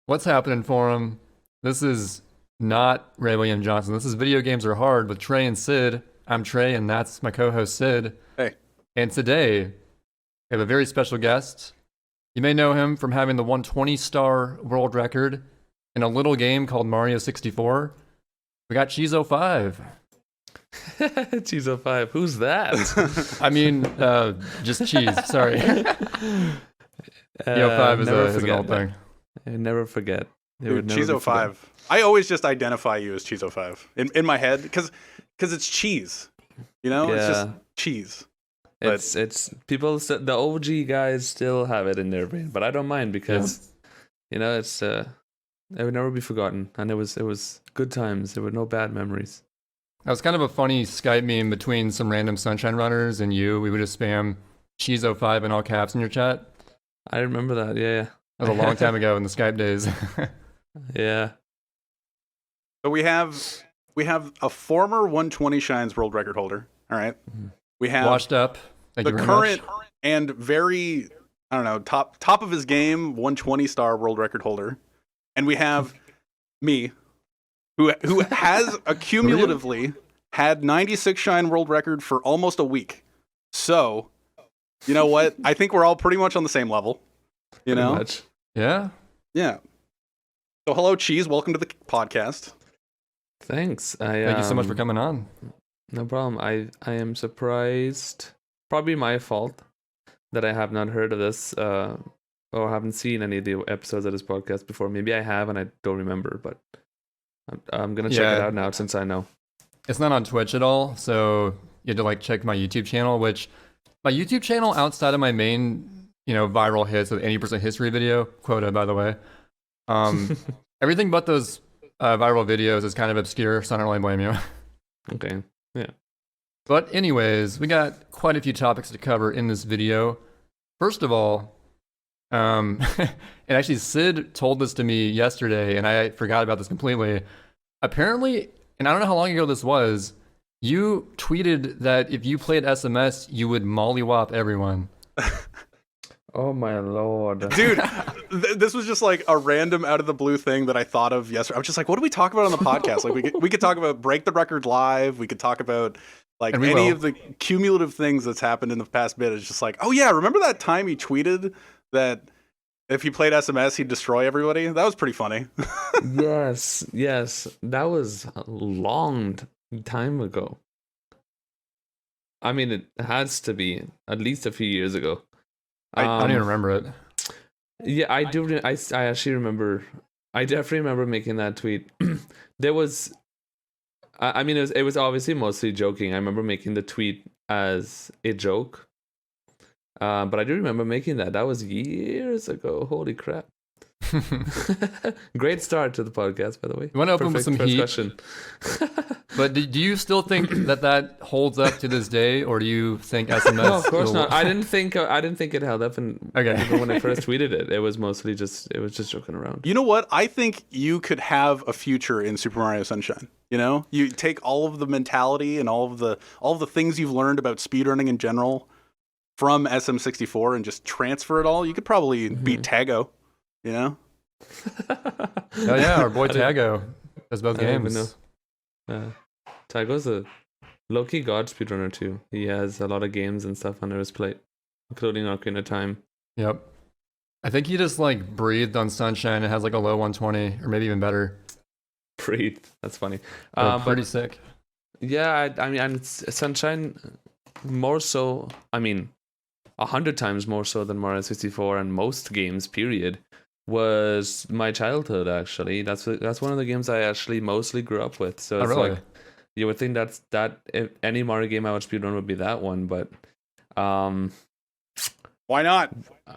What's happening for him? This is not Ray William Johnson. This is Video Games Are Hard with Trey and Sid. I'm Trey, and that's my co-host Sid. Hey. And today, we have a very special guest. You may know him from having the 120-star world record in a little game called Mario 64. We got Cheezo5. Cheezo5, who's that? I mean, just cheese, sorry. Cheezo5 is an old thing. I never forget. Dude, Cheezo5. I always just identify you as Cheezo5 in my head because it's cheese. You know, it's just cheese. It's people. The OG guys still have it in their brain, but I don't mind because you know it's it would never be forgotten, and it was good times. There were no bad memories. That was kind of a funny Skype meme between some random Sunshine runners and you. We would just spam Cheezo5 in all caps in your chat. I remember that. Yeah. That was a long time ago in the Skype days. Yeah. So we have a former 120 Shines world record holder. All right. We have washed up. The current and very, I don't know, top of his game 120-star world record holder, and we have me, who has accumulatively had 96 Shine world record for almost a week. So, you know what? I think we're all pretty much on the same level. You know? Pretty much. Yeah. Yeah. So hello, Cheese. Welcome to the podcast. Thanks. Thank you so much for coming on. No problem. I am surprised. Probably my fault that I have not heard of this or haven't seen any of the episodes of this podcast before. Maybe I have and I don't remember, but I'm going to check it out now since I know. It's not on Twitch at all, so you had to check my YouTube channel, which my YouTube channel outside of my main viral hits of 80% history video, quota, by the way. Everything but those viral videos is kind of obscure, so I don't really blame you. Okay, yeah. But anyways, we got quite a few topics to cover in this video. First of all, and actually Sid told this to me yesterday, and I forgot about this completely. Apparently, and I don't know how long ago this was, you tweeted that if you played SMS, you would mollywop everyone. Oh my lord. Dude, this was just like a random out of the blue thing that I thought of yesterday. I was just like, what do we talk about on the podcast? We could talk about Break the Record Live. We could talk about any of the cumulative things that's happened in the past bit. It's just like, oh yeah, remember that time he tweeted that if he played SMS, he'd destroy everybody? That was pretty funny. Yes. That was a long time ago. I mean, it has to be at least a few years ago. I don't even remember it. Yeah, I do. I actually remember. I definitely remember making that tweet. There was, I mean, it was obviously mostly joking. I remember making the tweet as a joke. But I do remember making that. That was years ago. Holy crap. Great start to the podcast, by the way. You want to open with some heat? Question. But do you still think that holds up to this day, or do you think SMS? No, of course not. I didn't think it held up, and even when I first tweeted it, it was just joking around. You know what? I think you could have a future in Super Mario Sunshine. You know, you take all of the mentality and all of the things you've learned about speedrunning in general from SM64 and just transfer it all. You could probably beat Tago. You know? Oh yeah, our boy Tago does both games. Tago's a low-key god speedrunner too. He has a lot of games and stuff under his plate, including Ocarina of Time. Yep. I think he just breathed on Sunshine and has a low 120, or maybe even better. Breathe. That's funny. Pretty sick. Yeah, I mean, and Sunshine more so. I mean, 100 times more so than Mario 64 and most games. Period. Was my childhood actually. That's one of the games I actually mostly grew up with. So it's really? You would think that if any Mario game I would speedrun would be that one, but why not?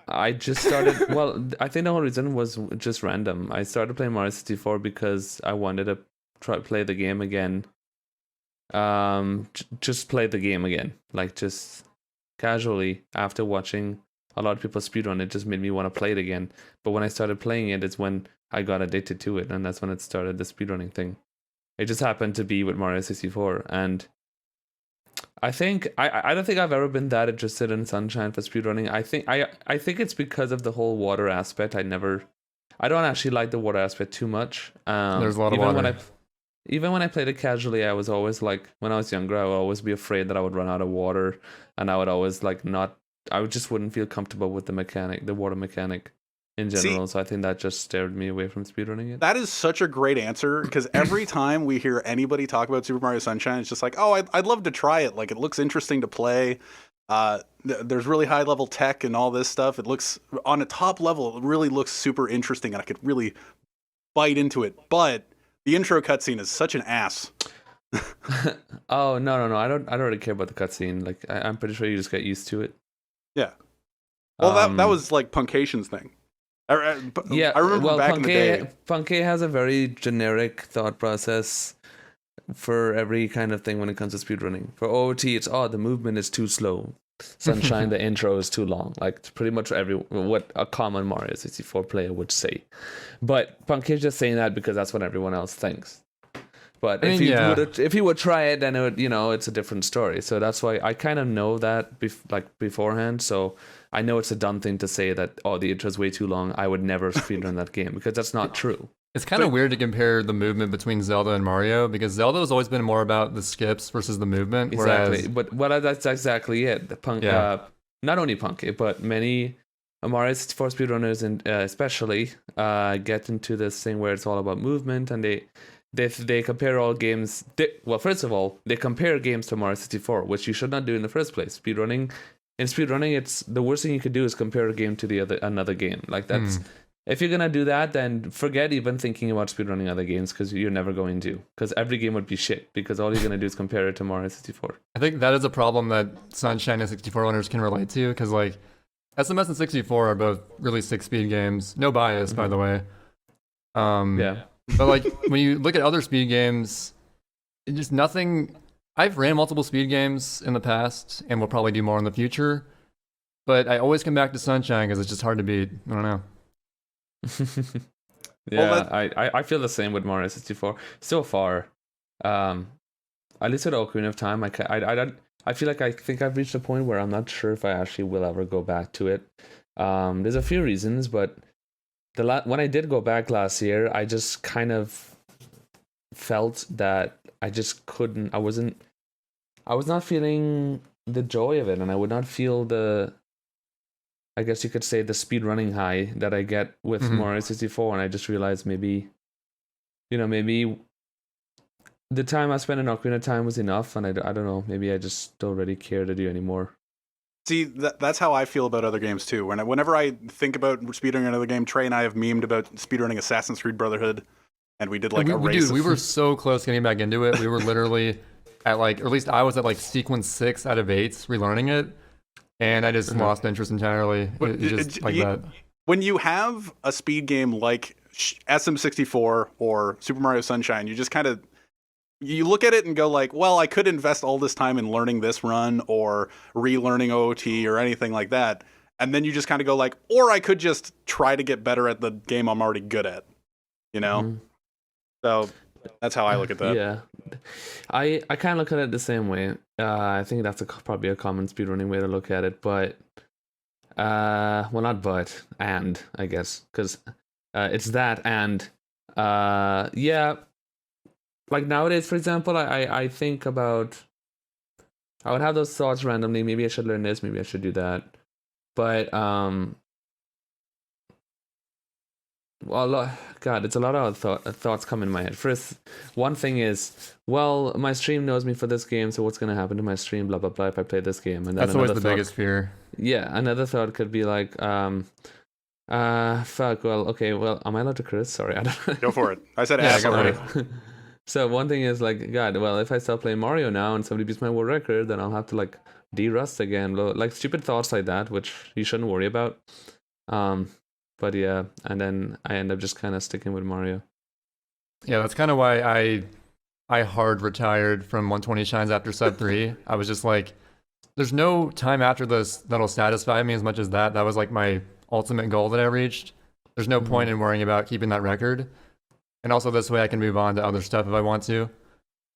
I just started. Well, I think the whole reason was just random. I started playing Mario 64 because I wanted to play the game again. Just play the game again, just casually after watching a lot of people speedrun. It just made me want to play it again. But when I started playing it, it's when I got addicted to it, and that's when it started, the speedrunning thing. It just happened to be with Mario 64, and I think I don't think I've ever been that interested in Sunshine for speedrunning. I think it's because of the whole water aspect. I don't actually like the water aspect too much. There's a lot of even water. Even when I played it casually, I was always like, when I was younger, I would always be afraid that I would run out of water, and I would always like not. Just wouldn't feel comfortable with the water mechanic in general. So I think that just steered me away from speedrunning it. That is such a great answer, because every time we hear anybody talk about Super Mario Sunshine, it's just like, oh, I'd love to try it. Like, it looks interesting to play. There's really high level tech and all this stuff. It looks on a top level. It really looks super interesting, and I could really bite into it. But the intro cutscene is such an ass. Oh no! I don't really care about the cutscene. Like I'm pretty sure you just get used to it. Yeah. Well, that was like Punkation's thing. Yeah, I remember back in the day. Punkay has a very generic thought process for every kind of thing when it comes to speedrunning. For OOT, it's the movement is too slow. Sunshine, the intro is too long. Like pretty much what a common Mario 64 player would say. But Punkay is just saying that because that's what everyone else thinks. But if you would try it, then it would, it's a different story. So that's why I kind of know that beforehand. So I know it's a dumb thing to say that the intro is way too long. I would never speedrun that game because that's not true. It's kind of weird to compare the movement between Zelda and Mario because Zelda has always been more about the skips versus the movement. Exactly, but that's exactly it. Not only Punkay, but many Mario 64 speedrunners, and especially, get into this thing where it's all about movement, and they compare all games. First of all, they compare games to Mario 64, which you should not do in the first place. In speedrunning, it's the worst thing you could do is compare a game to another game. Like that's. If you're gonna do that, then forget even thinking about speedrunning other games because you're never going to. Because every game would be shit because all you're gonna do is compare it to Mario 64. I think that is a problem that Sunshine and 64 owners can relate to because like SMS and 64 are both really 6-speed games. No bias, by the way. Yeah. But like when you look at other speed games, it's just nothing. I've ran multiple speed games in the past and will probably do more in the future. But I always come back to Sunshine because it's just hard to beat. I don't know. I feel the same with Mario 64 so far. At least with Ocarina of Time, I feel like I think I've reached a point where I'm not sure if I actually will ever go back to it. There's a few reasons, but when I did go back last year, I just kind of felt that I just couldn't. I was not feeling the joy of it, and I would not feel I guess you could say the speed running high that I get with Mario 64, and I just realized maybe the time I spent in Ocarina of Time was enough, and I don't know, maybe I just don't really care to do anymore. See, that's how I feel about other games too. Whenever I think about speedrunning another game, Trey and I have memed about speedrunning Assassin's Creed Brotherhood, and we did like a race. Dude, we were so close getting back into it. We were literally at or at least I was at sequence 6 out of 8 relearning it. And I just lost interest entirely. That. When you have a speed game like SM64 or Super Mario Sunshine, you just kind of you look at it and go like, well, I could invest all this time in learning this run or relearning OOT or anything like that. And then you just kind of go like, or I could just try to get better at the game I'm already good at, So that's how I look at that. Yeah, I kind of look at it the same way. I think that's probably a common speedrunning way to look at it, but I guess because it's that and like nowadays, for example, I think about I would have those thoughts randomly. Maybe I should learn this. Maybe I should do that. But God, it's a lot of thoughts come in my head. First, one thing is, well, my stream knows me for this game, so what's going to happen to my stream, blah, blah, blah, if I play this game. And then that's always the biggest fear. Yeah, another thought could be like, fuck, well, okay, well, am I allowed to curse? Sorry, I don't know. Go for it. I said ass already. So one thing is like, God, well, if I start playing Mario now and somebody beats my world record, then I'll have to de-rust again. Like stupid thoughts like that, which you shouldn't worry about. But yeah, and then I end up just kind of sticking with Mario. Yeah, that's kind of why I hard retired from 120 shines after sub 3. I was just like, there's no time after this that'll satisfy me as much as that. That was like my ultimate goal that I reached. There's no point in worrying about keeping that record. And also this way I can move on to other stuff if I want to.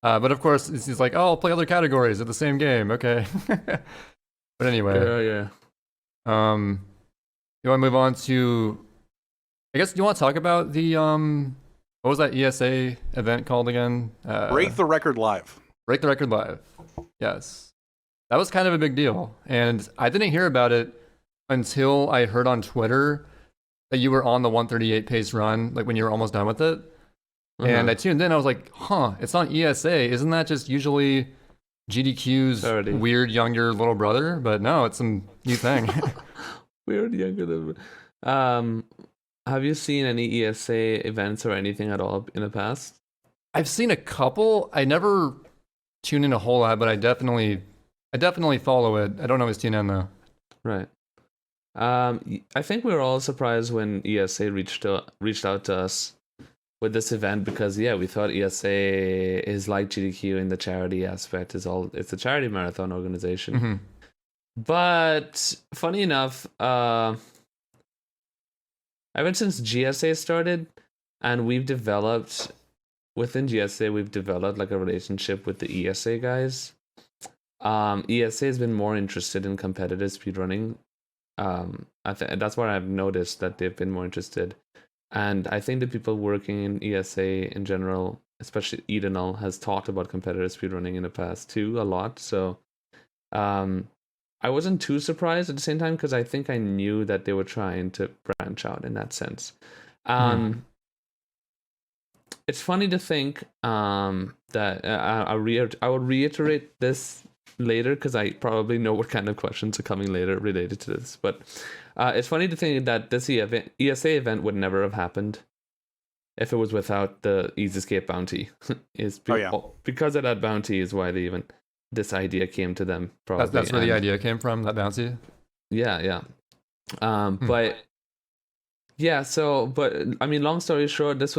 But of course, it's like, oh, I'll play other categories of the same game. Okay. But anyway. Yeah. You want to move on to I guess you want to talk about the what was that ESA event called again? Break the record live. Break the record live. Yes, that was kind of a big deal, and I didn't hear about it until I heard on Twitter that you were on the 138 pace run, like when you were almost done with it. And I tuned in. I was like, "Huh, it's on ESA. Isn't that just usually GDQ's weird younger little brother?" But no, it's some new thing. Weird younger than. Have you seen any ESA events or anything at all in the past? I've seen a couple. I never tune in a whole lot, but I definitely follow it. I don't always tune in though. Right. I think we were all surprised when ESA reached out to us with this event because we thought ESA is like GDQ in the charity aspect. It's a charity marathon organization. Mm-hmm. But funny enough, ever since GSA started, and within GSA we've developed like a relationship with the ESA guys. ESA has been more interested in competitive speedrunning. That's what I've noticed, that they've been more interested. And I think the people working in ESA in general, especially Edenal, has talked about competitive speedrunning in the past too a lot. So I wasn't too surprised at the same time because I think I knew that they were trying to branch out in that sense. It's funny to think that I will reiterate this later because I probably know what kind of questions are coming later related to this. But it's funny to think that this ESA event would never have happened if it was without the Easy Escape bounty. Because of that bounty is why this idea came to them. Probably that's where the idea came from, that bounty. Yeah. But I mean, long story short, this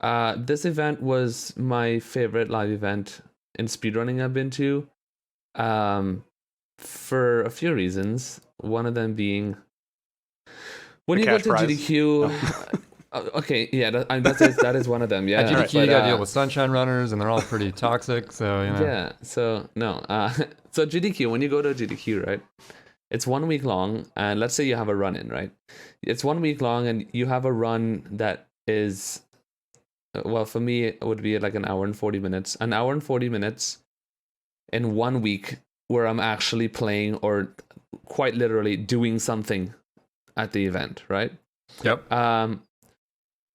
event was my favorite live event in speedrunning I've been to, for a few reasons. One of them being when you go to GDQ. Okay, yeah, that is one of them. Yeah, at GDQ you gotta deal with sunshine runners, and they're all pretty toxic. So Yeah. So no. So GDQ, when you go to GDQ, right? It's 1 week long, and let's say you have a run in, right? It's 1 week long, and you have a run that is. Well, for me, it would be like an hour and 40 minutes. An hour and 40 minutes in 1 week where I'm actually playing or quite literally doing something at the event, right? Yep.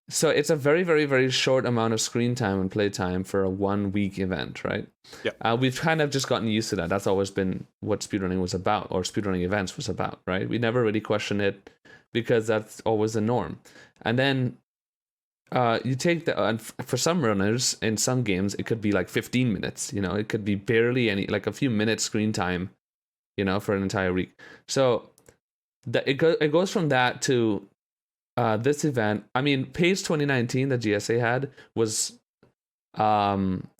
So it's a very, very, very short amount of screen time and play time for a 1 week event, right? Yep. We've kind of just gotten used to that. That's always been what speedrunning was about, or speedrunning events was about, right? We never really questioned it because that's always the norm. And then you take for some runners in some games it could be like 15 minutes, it could be barely like a few minutes screen time, for an entire week. So it goes from that to this event. I mean, PACE 2019 that GSA had was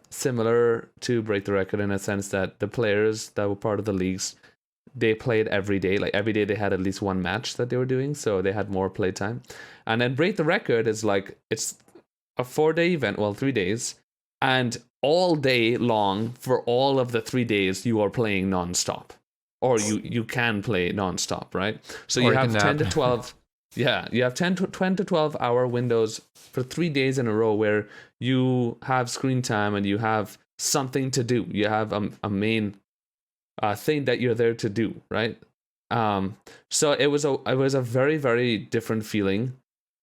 similar to Break the Record in a sense that the players that were part of the leagues, they played every day. Like every day they had at least one match that they were doing, so they had more play time. And then Break the Record is like, it's a 4-day event, 3 days, and all day long for all of the 3 days you are playing nonstop, or you can play nonstop, right? So you have 10 to 12. Yeah, you have 10 to 12 hour windows for 3 days in a row where you have screen time and you have something to do. You have a main thing that you're there to do, right? So it was a very, very different feeling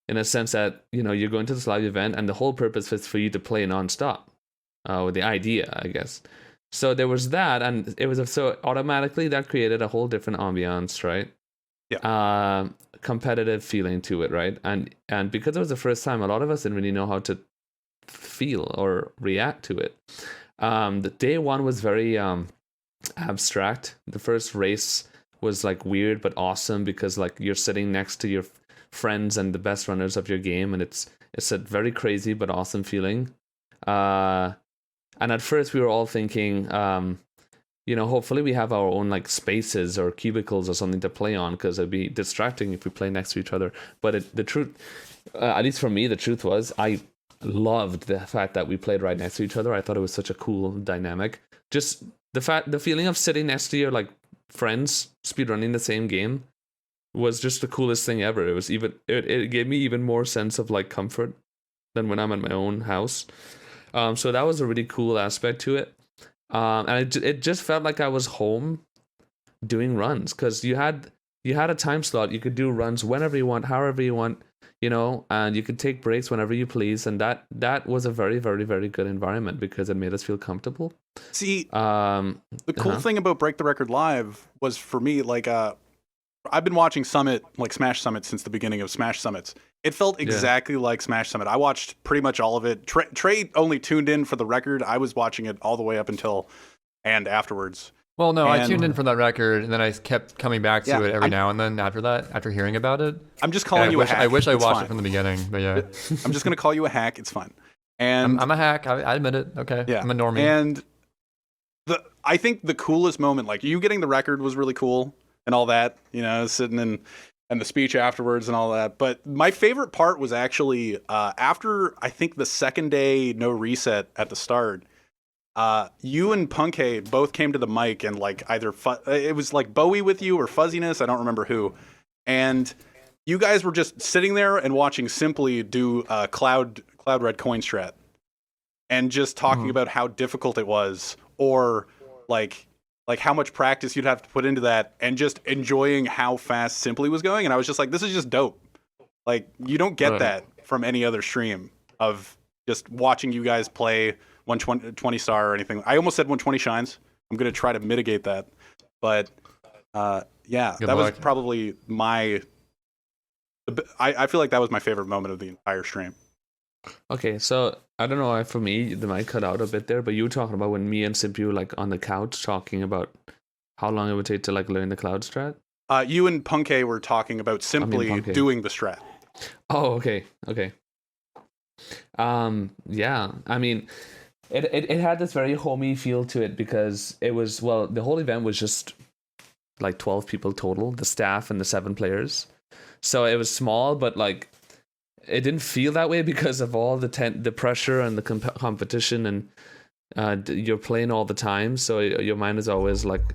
in a sense that, you're going to this live event and the whole purpose is for you to play nonstop, with the idea, I guess. So there was that, and it was so automatically that created a whole different ambiance, right? Yeah. Competitive feeling to it, right? And because it was the first time, a lot of us didn't really know how to feel or react to it. The day one was very abstract. The first race was like weird but awesome because like you're sitting next to your friends and the best runners of your game, and it's a very crazy but awesome feeling. And at first we were all thinking, hopefully we have our own like spaces or cubicles or something to play on, because it'd be distracting if we play next to each other. But the truth, at least for me, the truth was I loved the fact that we played right next to each other. I thought it was such a cool dynamic. Just the feeling of sitting next to your like friends speedrunning the same game was just the coolest thing ever. It gave me even more sense of like comfort than when I'm at my own house. So that was a really cool aspect to it. And it just felt like I was home doing runs, because you had a time slot. You could do runs whenever you want, however you want, and you could take breaks whenever you please. And that was a very, very, very good environment because it made us feel comfortable. See, the cool thing about Break the Record Live was, for me, like, I've been watching Smash Summit since the beginning of Smash Summits. It felt exactly like Smash Summit. I watched pretty much all of it. Trey only tuned in for the record. I was watching it all the way up until and afterwards. Well, no, I tuned in for that record, and then I kept coming back to it every now and then after hearing about it. I'm just calling you a hack. I wish I watched it from the beginning, but yeah. I'm just going to call you a hack. It's fine. And I'm a hack. I admit it. Okay. Yeah. I'm a normie. And I think the coolest moment, like you getting the record, was really cool and all that, sitting in and the speech afterwards and all that. But my favorite part was actually after, I think, the second day no reset at the start. You and Punkay both came to the mic and like either it was like Bowie with you or Fuzziness, I don't remember who, and you guys were just sitting there and watching Simply do Cloud Red coin strat, and just talking about how difficult it was, or like how much practice you'd have to put into that, and just enjoying how fast Simply was going. And I was just like, this is just dope. Like, you don't get that from any other stream of just watching you guys play 120 star or anything. I almost said 120 shines. I'm going to try to mitigate that. But yeah, Good that luck. was probably I feel like that was my favorite moment of the entire stream. Okay, so I don't know why for me the mic cut out a bit there, but you were talking about when me and Simpi were like on the couch talking about how long it would take to like learn the cloud strat. You and Punkay were talking about Simply doing the strat. Oh, okay. Yeah, I mean, it had this very homey feel to it because it was, well, the whole event was just like 12 people total, the staff and the 7 players. So it was small, but like it didn't feel that way because of all the pressure and the competition, and you're playing all the time, so your mind is always like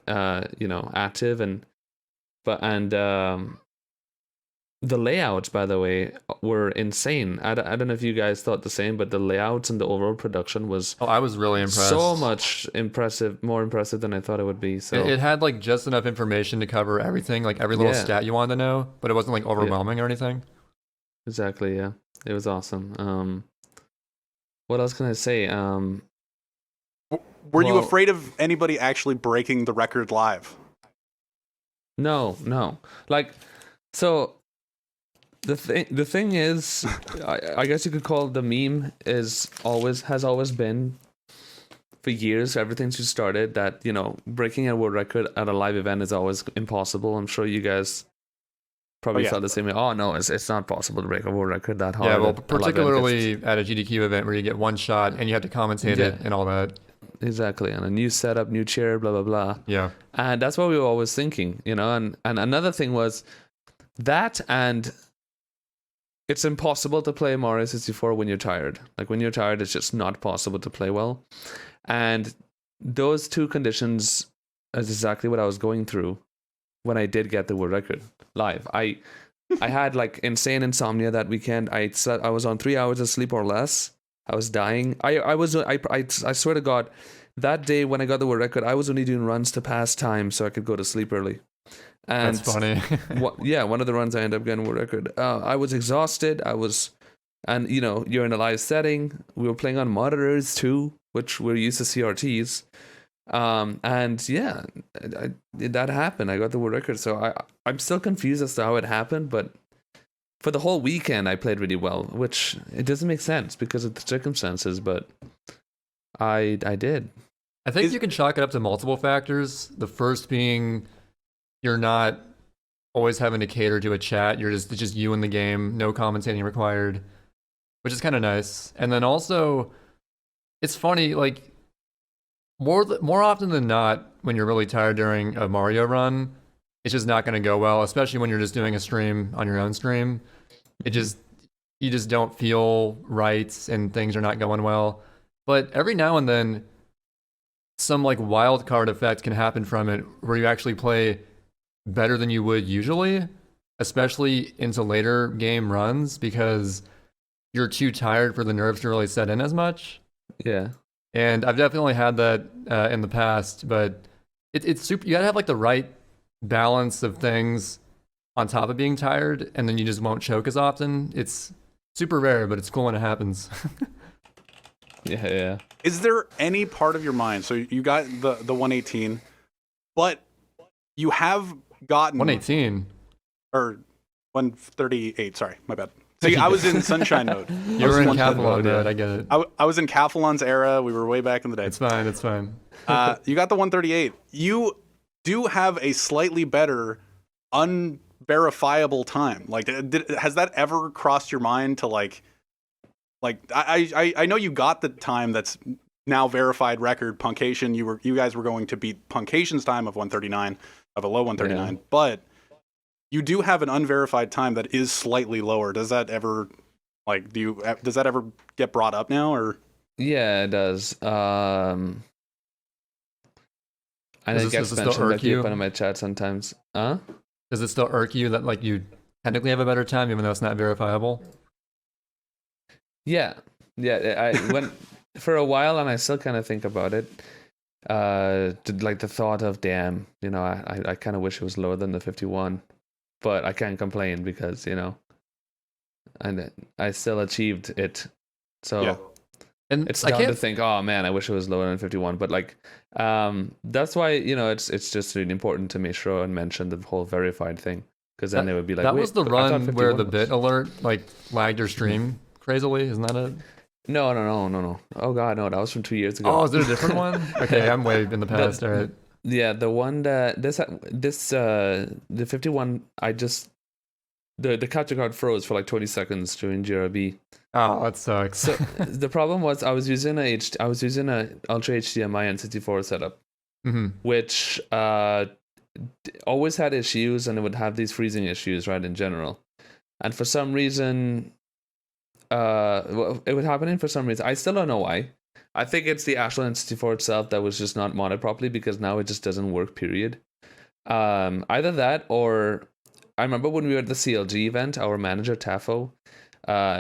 active, and the layouts, by the way, were insane. I don't know if you guys thought the same, but the layouts and the overall production was I was really impressed. So much more impressive than I thought it would be. So it had like just enough information to cover everything, like every little stat you wanted to know, but it wasn't like overwhelming or anything. Exactly, yeah. It was awesome. What else can I say? Were you afraid of anybody actually breaking the record live? No. Like, so the thing is, I guess you could call it the meme has always been for years, ever since you started, that breaking a world record at a live event is always impossible. I'm sure you guys probably felt the same way. Oh no, it's not possible to break a world record that hard. Yeah, well, particularly at a GDQ event where you get one shot and you have to commentate it and all that. Exactly, and a new setup, new chair, blah blah blah. Yeah, and that's what we were always thinking, And another thing was that, and it's impossible to play Mario 64 when you're tired. Like when you're tired, it's just not possible to play well. And those two conditions is exactly what I was going through when I did get the world record live. I had like insane insomnia that weekend. I was on 3 hours of sleep or less. I was dying. I swear to God, that day when I got the world record, I was only doing runs to pass time so I could go to sleep early. And that's funny. One of the runs I ended up getting a world record. I was exhausted. And you're in a live setting. We were playing on monitors too, which we're used to CRTs. That happened. I got the world record. So I'm still confused as to how it happened, but for the whole weekend I played really well, which it doesn't make sense because of the circumstances, but I did. I think you can chalk it up to multiple factors. The first being you're not always having to cater to a chat. It's just you in the game, no commentating required, which is kind of nice. And then also, it's funny, like more often than not, when you're really tired during a Mario run, it's just not going to go well, especially when you're just doing a stream on your own stream. You just don't feel right and things are not going well. But every now and then, some like wild card effect can happen from it where you actually play better than you would usually, especially into later game runs because you're too tired for the nerves to really set in as much. Yeah. And I've definitely had that in the past, but it's super. You gotta have like the right balance of things on top of being tired, and then you just won't choke as often. It's super rare, but it's cool when it happens. Yeah. Is there any part of your mind? So you got the 118, but you have gotten 118 or 138. Sorry, my bad. See, I was in sunshine mode. You were in Cathalon mode. I get it. I was in Cathalon's era. We were way back in the day. It's fine. It's fine. You got the 138. You do have a slightly better unverifiable time. Like, has that ever crossed your mind to like I know you got the time that's now verified record Puncation. You guys were going to beat Puncation's time of 139 of a low 139, but you do have an unverified time that is slightly lower. Does that ever does that ever get brought up now or? Yeah, it does. And it gets mentioned by people in my chat sometimes. Does it still irk you that like you technically have a better time even though it's not verifiable? Yeah. I went for a while, and I still kind of think about it. Like the thought of, damn, I kind of wish it was lower than the 51, but I can't complain because and I still achieved it. So. Yeah. And it's dumb to think, oh man, I wish it was lower than 51. But like, that's why it's just really important to make sure and mention the whole verified thing, because then they would be like, that was the run where the bit alert like lagged your stream crazily, isn't that it? No. Oh god, no, that was from 2 years ago. Oh, is it a different one? Okay, I'm way in the past. All right. Yeah, the one that the 51, I just the capture card froze for like 20 seconds during GRB. Oh, that sucks. So the problem was I was using a Ultra HDMI N64 setup, which always had issues, and it would have these freezing issues, right, in general. And for some reason, it would happen for some reason. I still don't know why. I think it's the actual N64 itself that was just not modded properly, because now it just doesn't work, period. Either that, or I remember when we were at the CLG event, our manager, Tafo,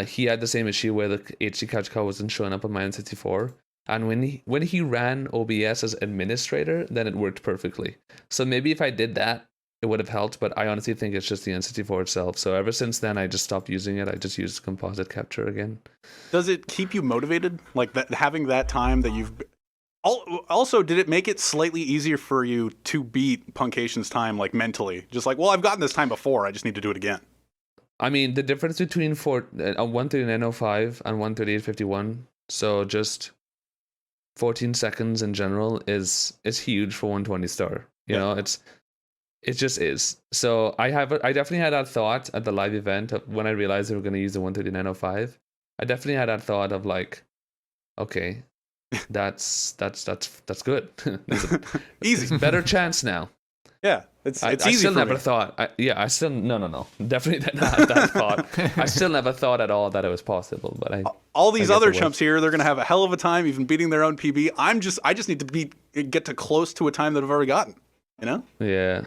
he had the same issue where the HD capture card wasn't showing up on my N64. And when he ran OBS as administrator, then it worked perfectly. So maybe if I did that, it would have helped, but I honestly think it's just the N64 itself. So ever since then, I just stopped using it. I just used composite capture again. Does it keep you motivated? Like that, having that time that you've... Also, did it make it slightly easier for you to beat Puncation's time, like mentally? Just like, well, I've gotten this time before, I just need to do it again. I mean, the difference between 139.05 and 138.51, so just 14 seconds in general is huge for 120 star. You know, it just is. So I definitely had that thought at the live event when I realized they were going to use the 139.05. I definitely had that thought of like, okay, that's good. Easy. Better chance now. Yeah, it's easy. I still for never me. thought. No. Definitely did not have that thought. I still never thought at all that it was possible. But all these other chumps here, they're gonna have a hell of a time even beating their own PB. I just need to get to close to a time that I've already gotten. You know? Yeah.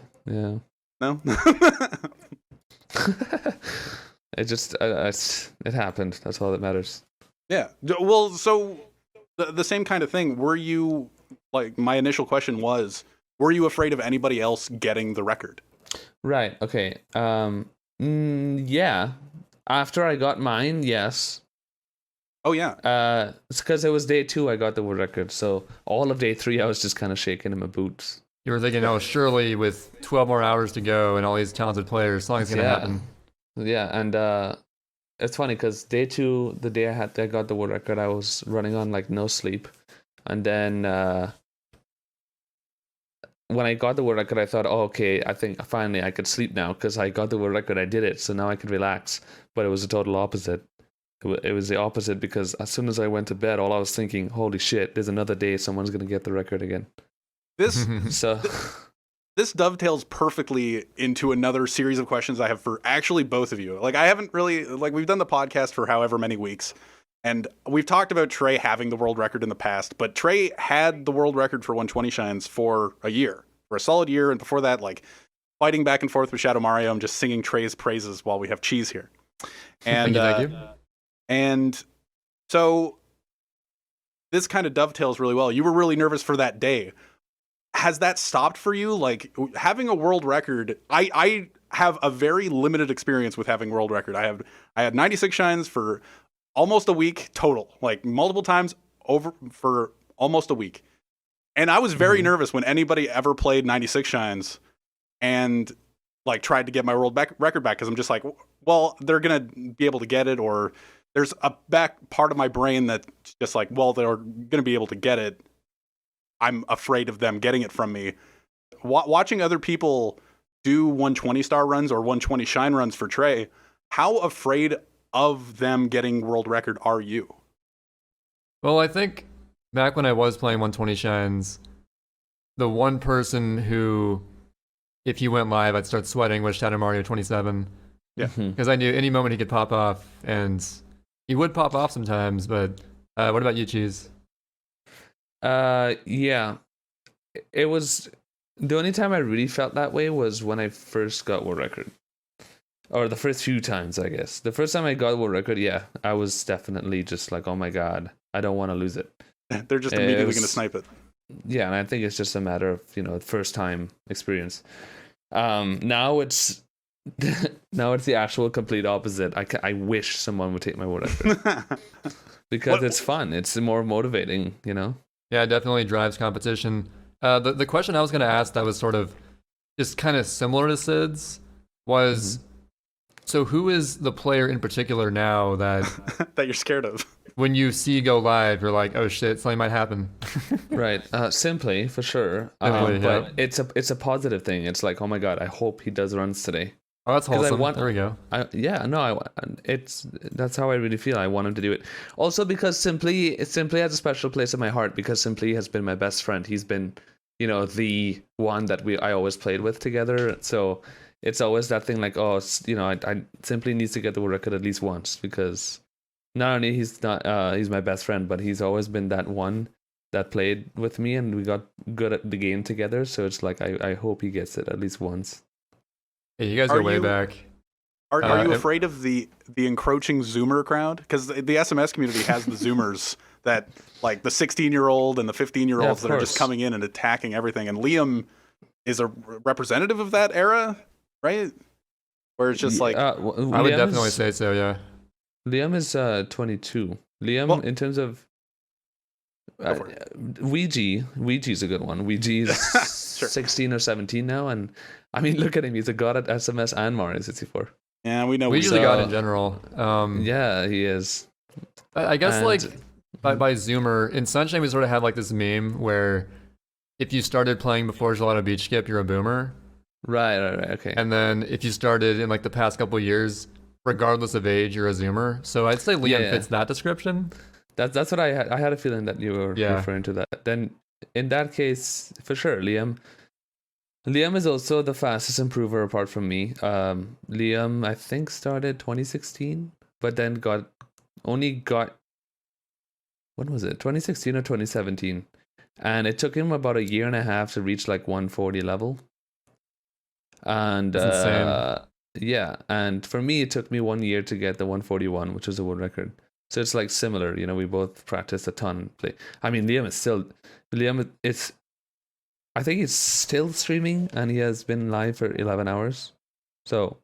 No. It happened. That's all that matters. Yeah. Well, so the same kind of thing. Were you, like, my initial question was, were you afraid of anybody else getting the record? Right. Okay. Yeah. After I got mine, yes. Oh yeah. It's because it was day 2 I got the world record. So all of day 3 I was just kind of shaking in my boots. You were thinking, oh, surely with 12 more hours to go and all these talented players, something's gonna happen. Yeah, and it's funny because day 2, the day I got the world record, I was running on like no sleep, and then when I got the world record, I thought, oh, okay, I think finally I could sleep now because I got the world record, I did it, so now I could relax. But it was the total opposite. It was the opposite because as soon as I went to bed, all I was thinking, holy shit, there's another day someone's gonna get the record again. This dovetails perfectly into another series of questions I have for actually both of you. Like, I haven't really, like, we've done the podcast for however many weeks, and we've talked about Trey having the world record in the past, but Trey had the world record for 120 shines for a year, for a solid year, and before that, like, fighting back and forth with Shadow Mario. I'm just singing Trey's praises while we have Cheese here. And Thank you. And so this kind of dovetails really well. You were really nervous for that day. Has that stopped for you? Like having a world record, I have a very limited experience with having world record. I had 96 shines for almost a week total, like multiple times over for almost a week. And I was very nervous when anybody ever played 96 shines and like tried to get my world record back, because I'm just like, well, they're gonna be able to get it, or there's a back part of my brain that's just like, well, they're gonna be able to get it. I'm afraid of them getting it from me. Watching other people do 120 star runs or 120 shine runs for Trey, how afraid of them getting world record are you? Well, I think back when I was playing 120 shines, the one person who, if he went live, I'd start sweating was Shadow Mario 27. Yeah. Because I knew any moment he could pop off, and he would pop off sometimes. But what about you, Cheese? Yeah. It was the only time I really felt that way was when I first got world record. Or the first few times, I guess. The first time I got world record, yeah, I was definitely just like, oh my god, I don't want to lose it. They're just immediately going to snipe it. Yeah, and I think it's just a matter of, first time experience. Now it's the actual complete opposite. I wish someone would take my world record. Because it's fun. It's more motivating, Yeah, it definitely drives competition. The question I was going to ask that was sort of just kind of similar to Sid's was, so who is the player in particular now that that you're scared of? When you see go live, you're like, oh shit, something might happen. Right. Simply, for sure. Simply, but it's a positive thing. It's like, oh my god, I hope he does runs today. Oh, that's wholesome. There we go. That's how I really feel. I want him to do it. Also because Simply has a special place in my heart, because Simply has been my best friend. He's been, the one that I always played with together. So it's always that thing like, I Simply needs to get the world record at least once, because not only he's my best friend, but he's always been that one that played with me and we got good at the game together. So it's like, I hope he gets it at least once. Yeah, you guys go way back. Are you afraid of the encroaching Zoomer crowd? Because the SMS community has the Zoomers that, like, the 16-year-old and the 15-year-olds that are just coming in and attacking everything. And Liam is a representative of that era, right? Where it's just like... I would definitely say so, yeah. Liam is 22. Liam, in terms of... Ouija's a good one. Ouija is 16 or 17 now, and I mean, look at him. He's a god at SMS and Mario 64. Yeah, we know. Ouija's a god in general. Yeah, he is. I guess by Zoomer, in Sunshine we sort of had like this meme where if you started playing before Gelato Beach Skip, you're a boomer. Right, okay. And then if you started in like the past couple of years, regardless of age, you're a Zoomer. So I'd say Liam fits that description. That's what I had. I had a feeling that you were referring to that. Then, in that case, for sure, Liam is also the fastest improver apart from me. Liam, I think, started 2016, but then only got when was it? 2016 or 2017, and it took him about a year and a half to reach like 140 level. And that's insane. Yeah, and for me, it took me 1 year to get the 141, which was a world record. So it's like similar, we both practiced a ton. I mean, I think he's still streaming and he has been live for 11 hours. So,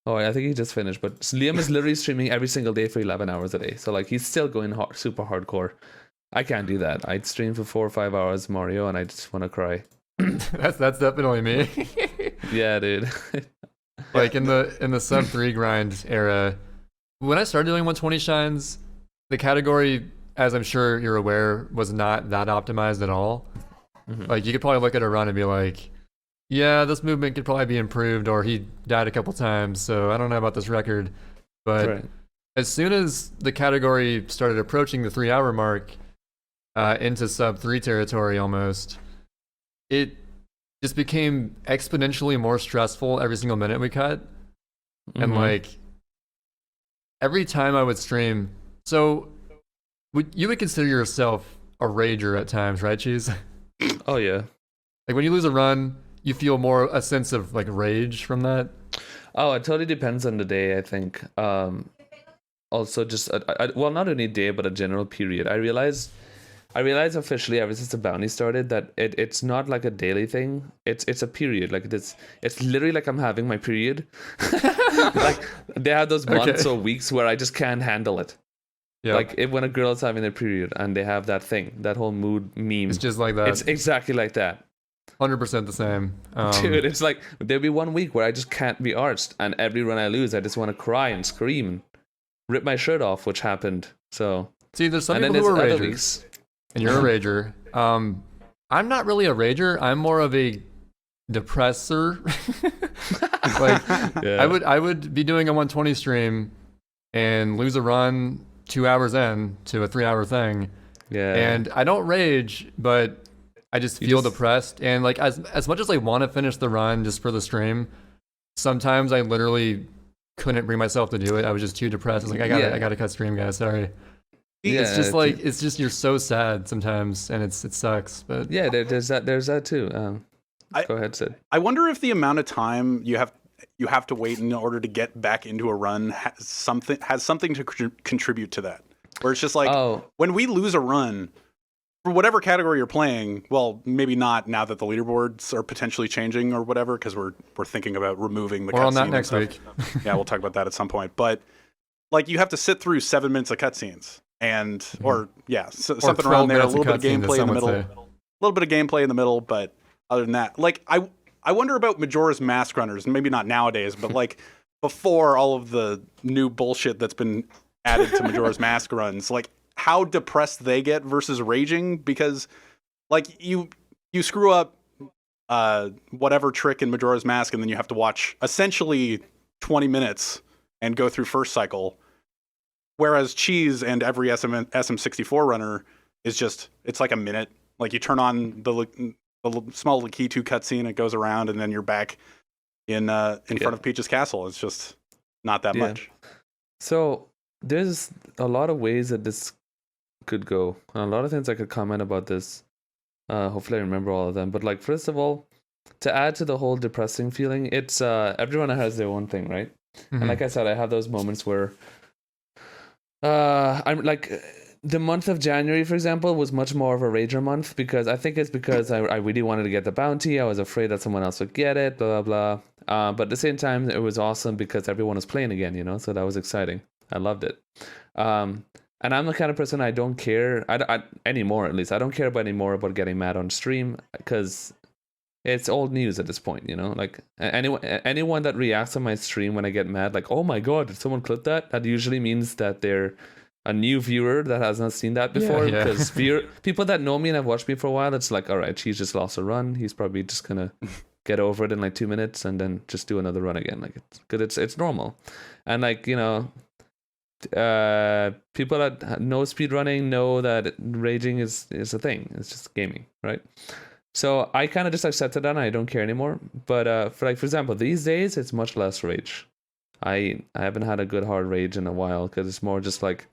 I think he just finished, but Liam is literally streaming every single day for 11 hours a day. So like he's still going super hardcore. I can't do that. I'd stream for 4 or 5 hours Mario and I just want to cry. That's definitely me. Yeah, dude. Like in the sub 3 grind era, when I started doing 120 shines, the category, as I'm sure you're aware, was not that optimized at all. Mm-hmm. Like you could probably look at a run and be like, yeah, this movement could probably be improved, or he died a couple times, so I don't know about this record. But as soon as the category started approaching the 3-hour mark, into sub 3 territory almost, it just became exponentially more stressful every single minute we cut. Mm-hmm. And like every time I would stream, so you would consider yourself a rager at times, right, Cheese? Oh yeah. Like when you lose a run, you feel more a sense of like rage from that? Oh, it totally depends on the day, I think. Also, just well, not any day, but a general period. I realized officially ever since the bounty started that it's not like a daily thing. It's a period. Like it's literally like I'm having my period. Like they have those months or weeks where I just can't handle it. Yep. Like when a girl's having their period and they have that thing, that whole mood meme. It's just like that. It's exactly like that. 100% the same. Dude, it's like there'll be 1 week where I just can't be arsed, and every run I lose, I just want to cry and scream and rip my shirt off, which happened. So see, there's some people who are ragers, and you're a rager. I'm not really a rager. I'm more of a depressor. Like yeah. I would be doing a 120 stream and lose a run 2 hours in to a 3-hour thing. Yeah. And I don't rage, but I just feel depressed. And like as much as I want to finish the run just for the stream, sometimes I literally couldn't bring myself to do it. I was just too depressed. I was like, I gotta cut stream, guys. Sorry. Yeah, it's just like it's just you're so sad sometimes, and it sucks. But yeah, there's that too. Go ahead, Sid. I wonder if the amount of time you have to wait in order to get back into a run has something to contribute to that. Where it's just like when we lose a run for whatever category you're playing, well, maybe not now that the leaderboards are potentially changing or whatever, because we're thinking about removing the cutscene. We're on that next week. Yeah, we'll talk about that at some point. But like you have to sit through 7 minutes of cutscenes. And something around there, a little bit of gameplay in the middle, a little bit of gameplay in the middle, but other than that, like I wonder about Majora's Mask runners, maybe not nowadays, but like before all of the new bullshit that's been added to Majora's Mask runs, like how depressed they get versus raging, because like you screw up whatever trick in Majora's Mask and then you have to watch essentially 20 minutes and go through first cycle. Whereas Cheese and every SM64 runner is just, it's like a minute. Like you turn on the small Lakitu cutscene, it goes around, and then you're back in front of Peach's castle. It's just not that much. So there's a lot of ways that this could go. A lot of things I could comment about this. Hopefully I remember all of them. But like, first of all, to add to the whole depressing feeling, it's everyone has their own thing, right? Mm-hmm. And like I said, I have those moments where I'm like, the month of January, for example, was much more of a rager month, because I think it's because I really wanted to get the bounty. I was afraid that someone else would get it, blah, blah, blah. But at the same time, it was awesome because everyone was playing again, you know, so that was exciting. I loved it. And I'm the kind of person, I don't care, I anymore at least, I don't care anymore about getting mad on stream, because it's old news at this point, you know? Like, anyone that reacts on my stream when I get mad, like, oh my god, did someone clip that? That usually means that they're a new viewer that has not seen that before. Because people that know me and have watched me for a while, it's like, all right, he's just lost a run. He's probably just gonna get over it in like 2 minutes and then just do another run again. Like, it's normal. And like, you know, people that know speedrunning know that raging is a thing. It's just gaming, right? So I kind of just accepted that and I don't care anymore. But for example, these days it's much less rage. I haven't had a good hard rage in a while, because it's more just like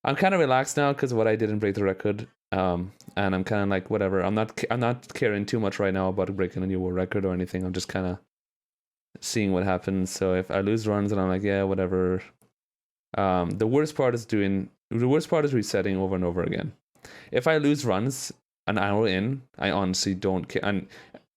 I'm kind of relaxed now because what I didn't break the record. And I'm kind of like, whatever. I'm not caring too much right now about breaking a new world record or anything. I'm just kind of seeing what happens. So if I lose runs, and I'm like, yeah, whatever. The worst part is resetting over and over again. If I lose runs an hour in, I honestly don't care. And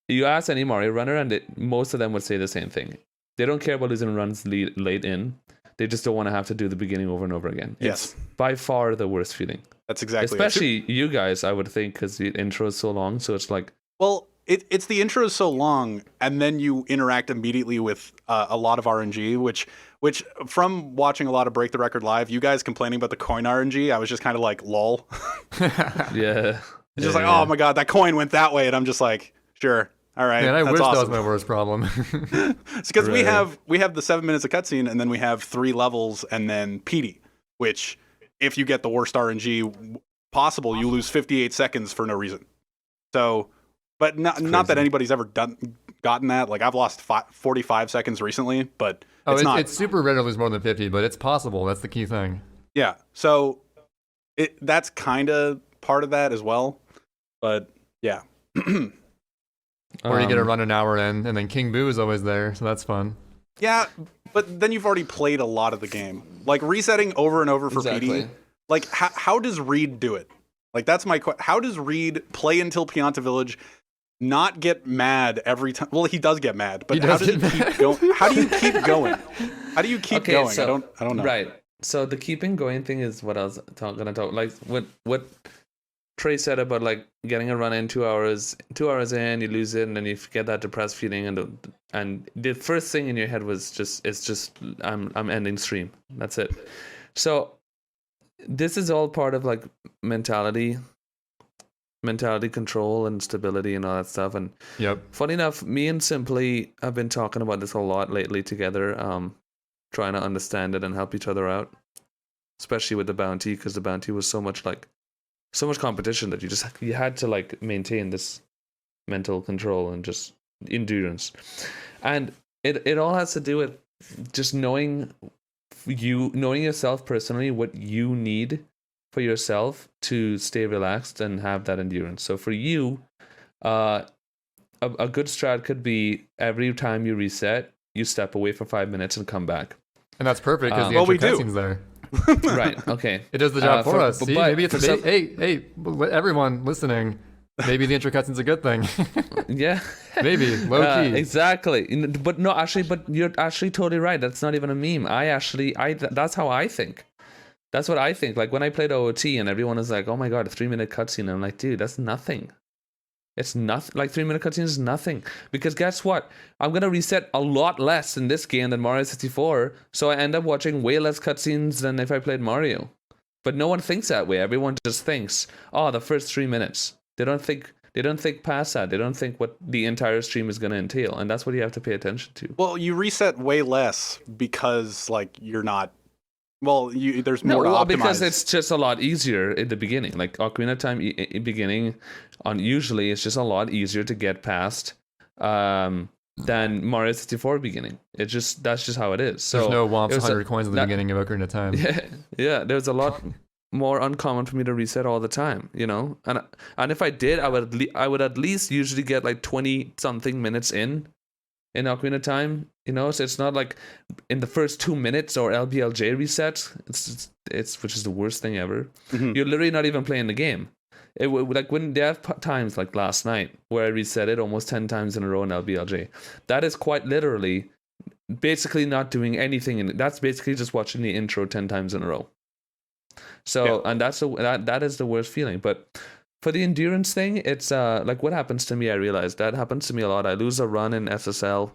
you ask any Mario runner, and most of them would say the same thing. They don't care about losing runs late in. They just don't want to have to do the beginning over and over again. Yes. It's by far the worst feeling. That's exactly Especially you guys, I would think, because the intro is so long. So it's like... Well, it's the intro is so long, and then you interact immediately with a lot of RNG, which from watching a lot of Break the Record Live, you guys complaining about the coin RNG, I was just kind of like, lol. Yeah. It's just like, oh my god, that coin went that way, and I'm just like, sure, all right. Man, I wish awesome. That was my worst problem. It's because we have the 7 minutes of cutscene, and then we have 3 levels, and then PD, which if you get the worst RNG possible, you lose 58 seconds for no reason. So, but not that anybody's ever gotten that. Like, I've lost 45 seconds recently, but it's super rare to lose more than 50, but it's possible. That's the key thing. Yeah. So that's kind of part of that as well. But yeah. Or you get to run an hour in, and then King Boo is always there, so that's fun. Yeah, but then you've already played a lot of the game. Like resetting over and over for PD. Like how does Reed do it? Like that's my question. How does Reed play until Pianta Village, not get mad every time? Well, he does get mad, but how does he keep going? How do you keep going? How do you keep going? So, I don't know. Right. So the keeping going thing is what I was gonna talk. Like what Trey said about like getting a run in 2 hours. 2 hours in, you lose it, and then you get that depressed feeling, and the first thing in your head was just I'm ending stream. That's it. So this is all part of like mentality control and stability and all that stuff. And funny enough, me and Simply have been talking about this a lot lately together, trying to understand it and help each other out, especially with the bounty, because the bounty was so much competition that you had to like maintain this mental control and just endurance. And it all has to do with just knowing yourself personally, what you need for yourself to stay relaxed and have that endurance. So for you, a good strat could be every time you reset, you step away for 5 minutes and come back. And that's perfect because the intro cutscene's there. Right. Okay. It does the job for us. See, maybe it's hey, everyone listening. Maybe the intro cutscene's a good thing. Yeah. Maybe low key. Exactly. But no, actually, but you're actually totally right. That's not even a meme. That's how I think. That's what I think. Like when I played OOT and everyone is like, "Oh my god, a 3-minute cutscene," I'm like, dude, that's nothing. It's nothing. Like 3-minute cutscene is nothing, because guess what? I'm gonna reset a lot less in this game than Mario 64, so I end up watching way less cutscenes than if I played Mario. But no one thinks that way. Everyone just thinks, "Oh, the first 3 minutes." They don't think past that. They don't think what the entire stream is gonna entail, and that's what you have to pay attention to. Well, you reset way less because like you're not. Well, there's more to optimize. Because it's just a lot easier in the beginning. Like Ocarina of Time beginning, usually it's just a lot easier to get past than Mario 64 beginning. That's just how it is. So there's no womps 100 coins in the beginning of Ocarina of Time. Yeah. There's a lot more uncommon for me to reset all the time, you know. And if I did, I would at least usually get like 20 something minutes in Ocarina of Time, you know. So it's not like in the first 2 minutes or LBLJ resets. It's which is the worst thing ever. Mm-hmm. You're literally not even playing the game. Like when they have times like last night where I reset it almost 10 times in a row in LBLJ. That is quite literally basically not doing anything. That's basically just watching the intro 10 times in a row. So and that is the worst feeling. But for the endurance thing, it's like what happens to me, I realized that happens to me a lot. I lose a run in SSL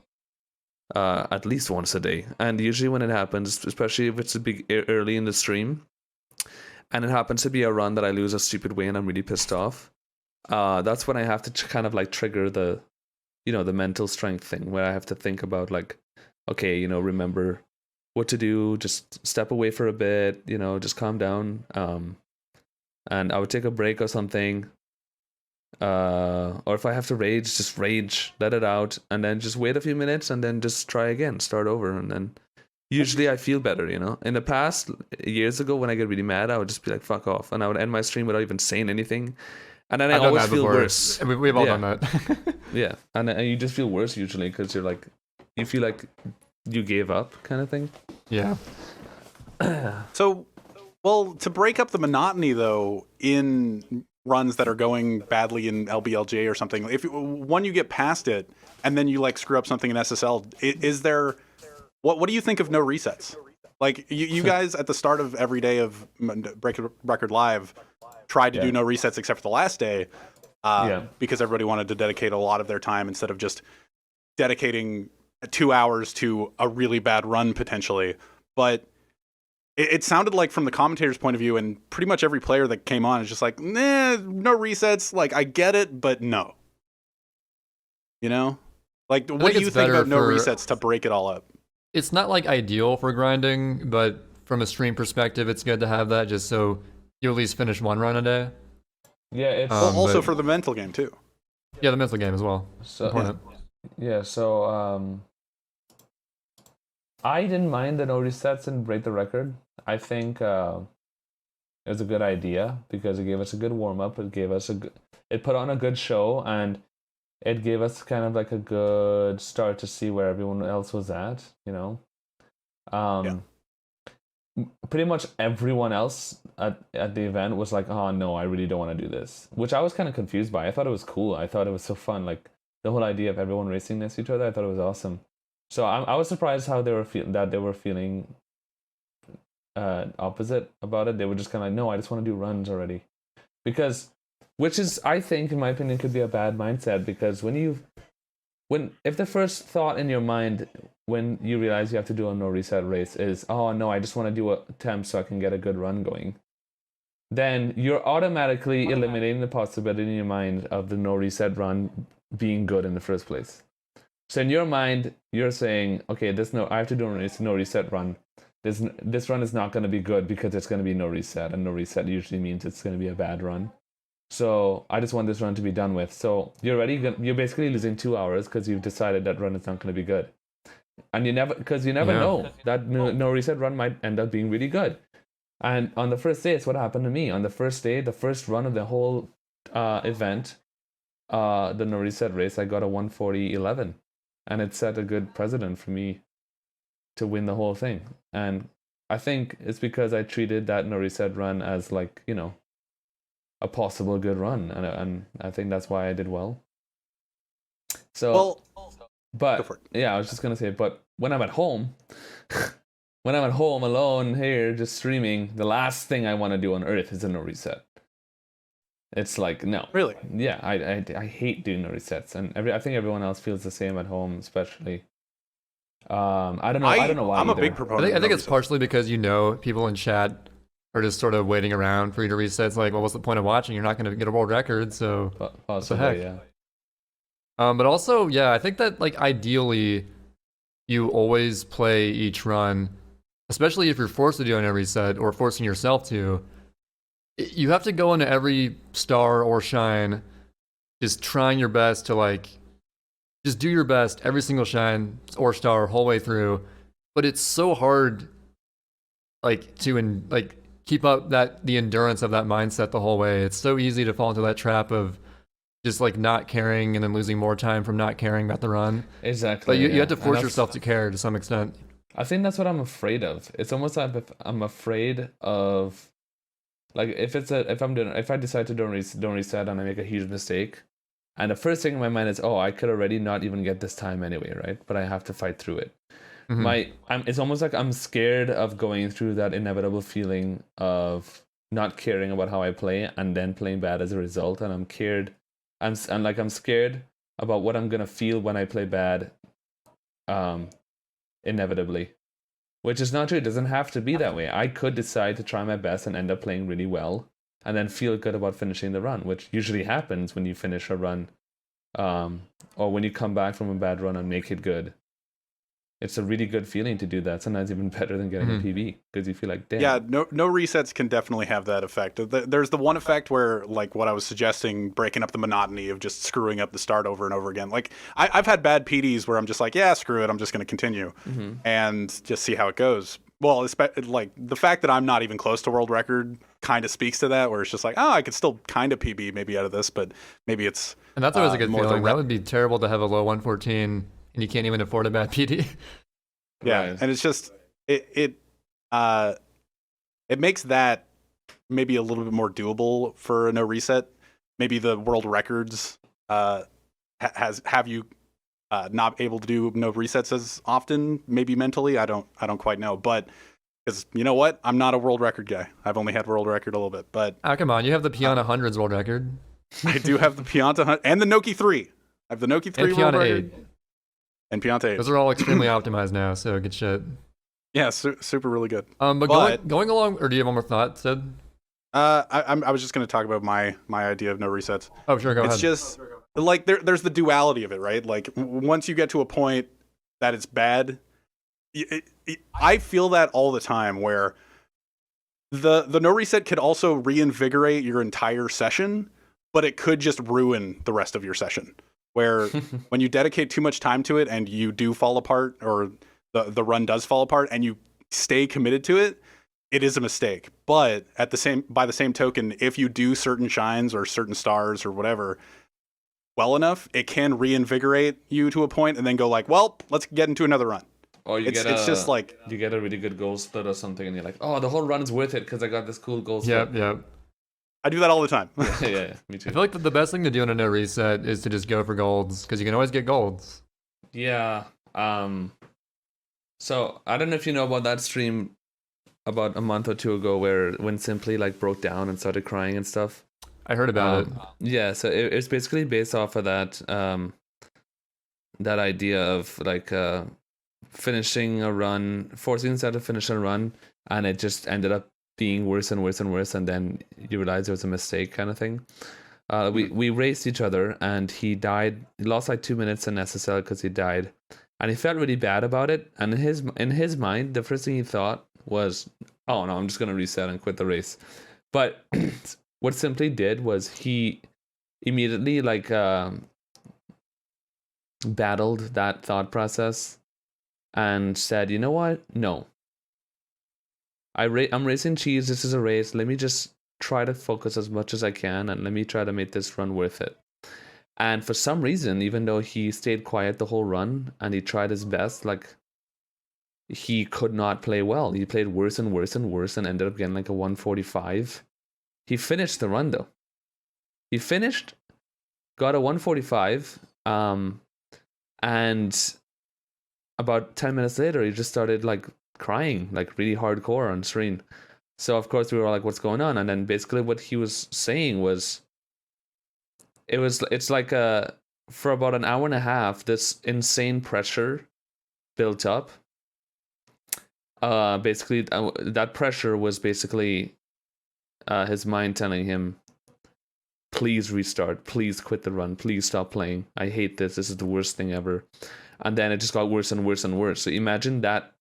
at least once a day. And usually when it happens, especially if it's a big early in the stream, and it happens to be a run that I lose a stupid way and I'm really pissed off, that's when I have to kind of like trigger the mental strength thing, where I have to think about like, okay, remember what to do, just step away for a bit, just calm down. And I would take a break or something. Or if I have to rage, just rage, let it out, and then just wait a few minutes and then just try again, start over. And then usually I feel better, In the past, years ago, when I get really mad, I would just be like, fuck off. And I would end my stream without even saying anything. And then I always feel worse. We've all done that. Yeah. And you just feel worse usually because you feel like you gave up kind of thing. Yeah. So, well, to break up the monotony, though, in runs that are going badly in LBLJ or something, if you get past it and then you like screw up something in SSL, is there what do you think of no resets? Like you guys at the start of every day of Break Record Live tried to do no resets except for the last day, because everybody wanted to dedicate a lot of their time instead of just dedicating 2 hours to a really bad run potentially. But it sounded like from the commentator's point of view, and pretty much every player that came on is just like, nah, no resets. Like, I get it, but no. Like, what do you think about no resets to break it all up? It's not like ideal for grinding, but from a stream perspective, it's good to have that just so you at least finish one run a day. Yeah, it's also for the mental game too. Yeah, the mental game as well. So important. Yeah, so I didn't mind the no resets and break the record. I think it was a good idea because it gave us a good warm up. It put on a good show, and it gave us kind of like a good start to see where everyone else was at, you know. Yeah. Pretty much everyone else at the event was like, oh no, I really don't want to do this, which I was kind of confused by. I thought it was cool. I thought it was so fun. Like the whole idea of everyone racing next to each other, I thought it was awesome. So I was surprised how they were feeling opposite about it. They were just kind of like, no, I just want to do runs already, because which is, I think, in my opinion, could be a bad mindset, because if the first thought in your mind when you realize you have to do a no reset race is, oh no, I just want to do a temp so I can get a good run going, then you're automatically eliminating the possibility in your mind of the no reset run being good in the first place. So in your mind, you're saying, okay, I have to do a no reset run. This run is not going to be good because it's going to be no reset, and no reset usually means it's going to be a bad run. So I just want this run to be done with. So you're basically losing 2 hours because you've decided that run is not going to be good. And you never know that no reset run might end up being really good. And on the first day, it's what happened to me. On the first day, the first run of the whole event, the no reset race, I got a 140.11, and it set a good precedent for me to win the whole thing. And I think it's because I treated that no reset run as, like, you know, a possible good run, and I think that's why I did well. So, but yeah, I was just gonna say, but when I'm at home, alone here, just streaming, the last thing I want to do on Earth is a no reset. It's like, no, Really? Yeah, I hate doing no resets, and I think everyone else feels the same at home, especially. I don't know why. I'm a big proponent. I think it's partially because, you know, people in chat are just sort of waiting around for you to reset. It's like, well, what's the point of watching? You're not going to get a world record, so what the heck? Yeah. But also, yeah, I think that, like, ideally, you always play each run, especially if you're forced to do a no reset or forcing yourself to. You have to go into every star or shine just trying your best to, like, just do your best every single shine or star whole way through. But it's so hard, like, to keep up the endurance of that mindset the whole way. It's so easy to fall into that trap of just, like, not caring and then losing more time from not caring about the run. Exactly. But you have to force yourself to care to some extent. I think that's what I'm afraid of. It's almost like I'm afraid of, like, if I decide to don't reset and I make a huge mistake, and the first thing in my mind is, oh, I could already not even get this time anyway, right? But I have to fight through it. Mm-hmm. It's almost like I'm scared of going through that inevitable feeling of not caring about how I play and then playing bad as a result, and I'm scared about what I'm gonna feel when I play bad, inevitably. Which is not true. It doesn't have to be that way. I could decide to try my best and end up playing really well, and then feel good about finishing the run, which usually happens when you finish a run, or when you come back from a bad run and make it good. It's a really good feeling to do that. Sometimes even better than getting a PB, because you feel like, damn. Yeah, no resets can definitely have that effect. There's the one effect where, like, what I was suggesting, breaking up the monotony of just screwing up the start over and over again. Like, I've had bad PDs where I'm just like, yeah, screw it, I'm just going to continue and just see how it goes. Well, like, the fact that I'm not even close to world record kind of speaks to that, where it's just like, oh, I could still kind of PB maybe out of this, but maybe it's... And that's always a good feeling. That would be terrible to have a low 114 and you can't even afford a bad PD. Yeah, right. And it's just it makes that maybe a little bit more doable for a no reset. Maybe the world records have you not able to do no resets as often. Maybe mentally, I don't quite know. But because, you know what, I'm not a world record guy. I've only had world record a little bit. But come on, you have the Piana hundreds world record. I do have the Pianta and the Noki 3. I have the Noki 3 world record. And Pianta 8. Those are all extremely optimized now, so good shit. Yeah, super really good. But going along, or do you have one more thought, Sid? I was just going to talk about my idea of no resets. Oh, sure, go ahead. It's just, like, there's the duality of it, right? Like, once you get to a point that it's bad, I feel that all the time, where the no reset could also reinvigorate your entire session, but it could just ruin the rest of your session. Where when you dedicate too much time to it and you do fall apart, or the run does fall apart, and you stay committed to it, it is a mistake. But by the same token, if you do certain shines or certain stars or whatever, well enough, it can reinvigorate you to a point, and then go like, well, let's get into another run. Or It's just like, you get a really good goal split or something, and you're like, oh, the whole run is worth it because I got this cool goal split. Yep. I do that all the time. Yeah, me too. I feel like the best thing to do in a no reset is to just go for golds, because you can always get golds. Yeah. So I don't know if you know about that stream about a month or two ago when Simply like broke down and started crying and stuff. I heard about it. Yeah, so it's basically based off of that that idea of like finishing a run, forcing himself to finish a run, and it just ended up being worse and worse and worse, and then you realize it was a mistake kind of thing. We raced each other, and he died. He lost like 2 minutes in SSL because he died, and he felt really bad about it. And in his mind, the first thing he thought was, "Oh no, I'm just gonna reset and quit the race." But what Simply did was he immediately like battled that thought process and said, "You know what? No. I'm racing cheese. This is a race. Let me just try to focus as much as I can, and let me try to make this run worth it." And for some reason, even though he stayed quiet the whole run and he tried his best, like he could not play well. He played worse and worse and worse and ended up getting like a 145. He finished the run though. He finished, got a 145, and about 10 minutes later, he just started like crying, like really hardcore on screen. So of course we were like, what's going on? And then basically what he was saying was, it's like for about an hour and a half, this insane pressure built up. Basically that pressure was basically his mind telling him, please restart, please quit the run, please stop playing, I hate this is the worst thing ever. And then it just got worse and worse and worse. So imagine that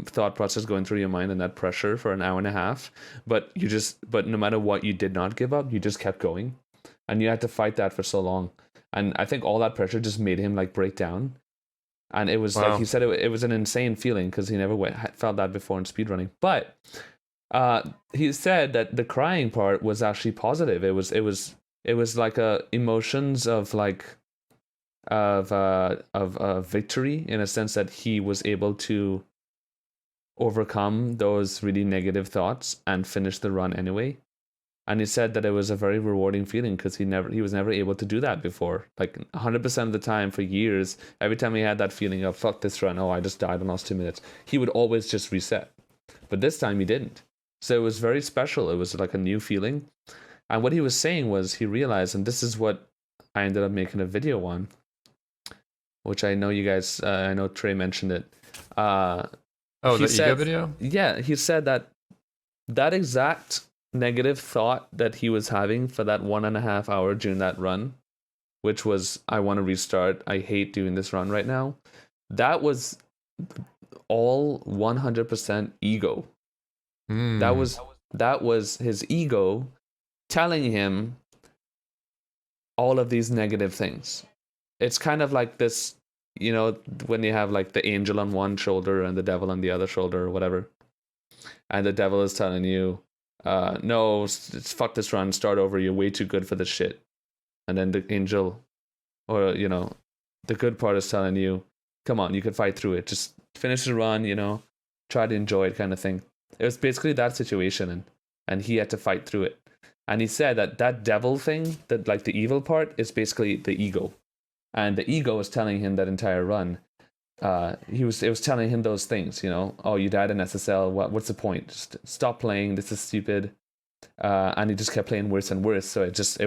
thought process going through your mind and that pressure for an hour and a half, but no matter what, you did not give up, you just kept going, and you had to fight that for so long. And I think all that pressure just made him like break down. And it was like he said, it was an insane feeling because he never felt that before in speedrunning. But he said that the crying part was actually positive. It was like emotions of like of victory, in a sense that he was able to overcome those really negative thoughts and finish the run anyway. And he said that it was a very rewarding feeling because he was never able to do that before. Like 100% of the time for years, every time he had that feeling of fuck this run, oh I just died and lost 2 minutes, he would always just reset. But this time he didn't. So it was very special. It was like a new feeling. And what he was saying was he realized, and this is what I ended up making a video on, which I know you guys, I know Trey mentioned it. The ego video? Yeah, he said that exact negative thought that he was having for that 1.5 hour during that run, which was, I want to restart, I hate doing this run right now, that was all 100% ego. That was his ego telling him all of these negative things. It's kind of like this, you know, when you have like the angel on one shoulder and the devil on the other shoulder or whatever, and the devil is telling you, no, fuck this run, start over, you're way too good for this shit. And then the angel, or you know, the good part is telling you, come on, you can fight through it, just finish the run, you know, try to enjoy it, kind of thing. It was basically that situation, and he had to fight through it. And he said that devil thing, that like the evil part, is basically the ego. And the ego was telling him that entire run, it was telling him those things, you know, oh, you died in SSL, what's the point? Just stop playing, this is stupid. And he just kept playing worse and worse. So it just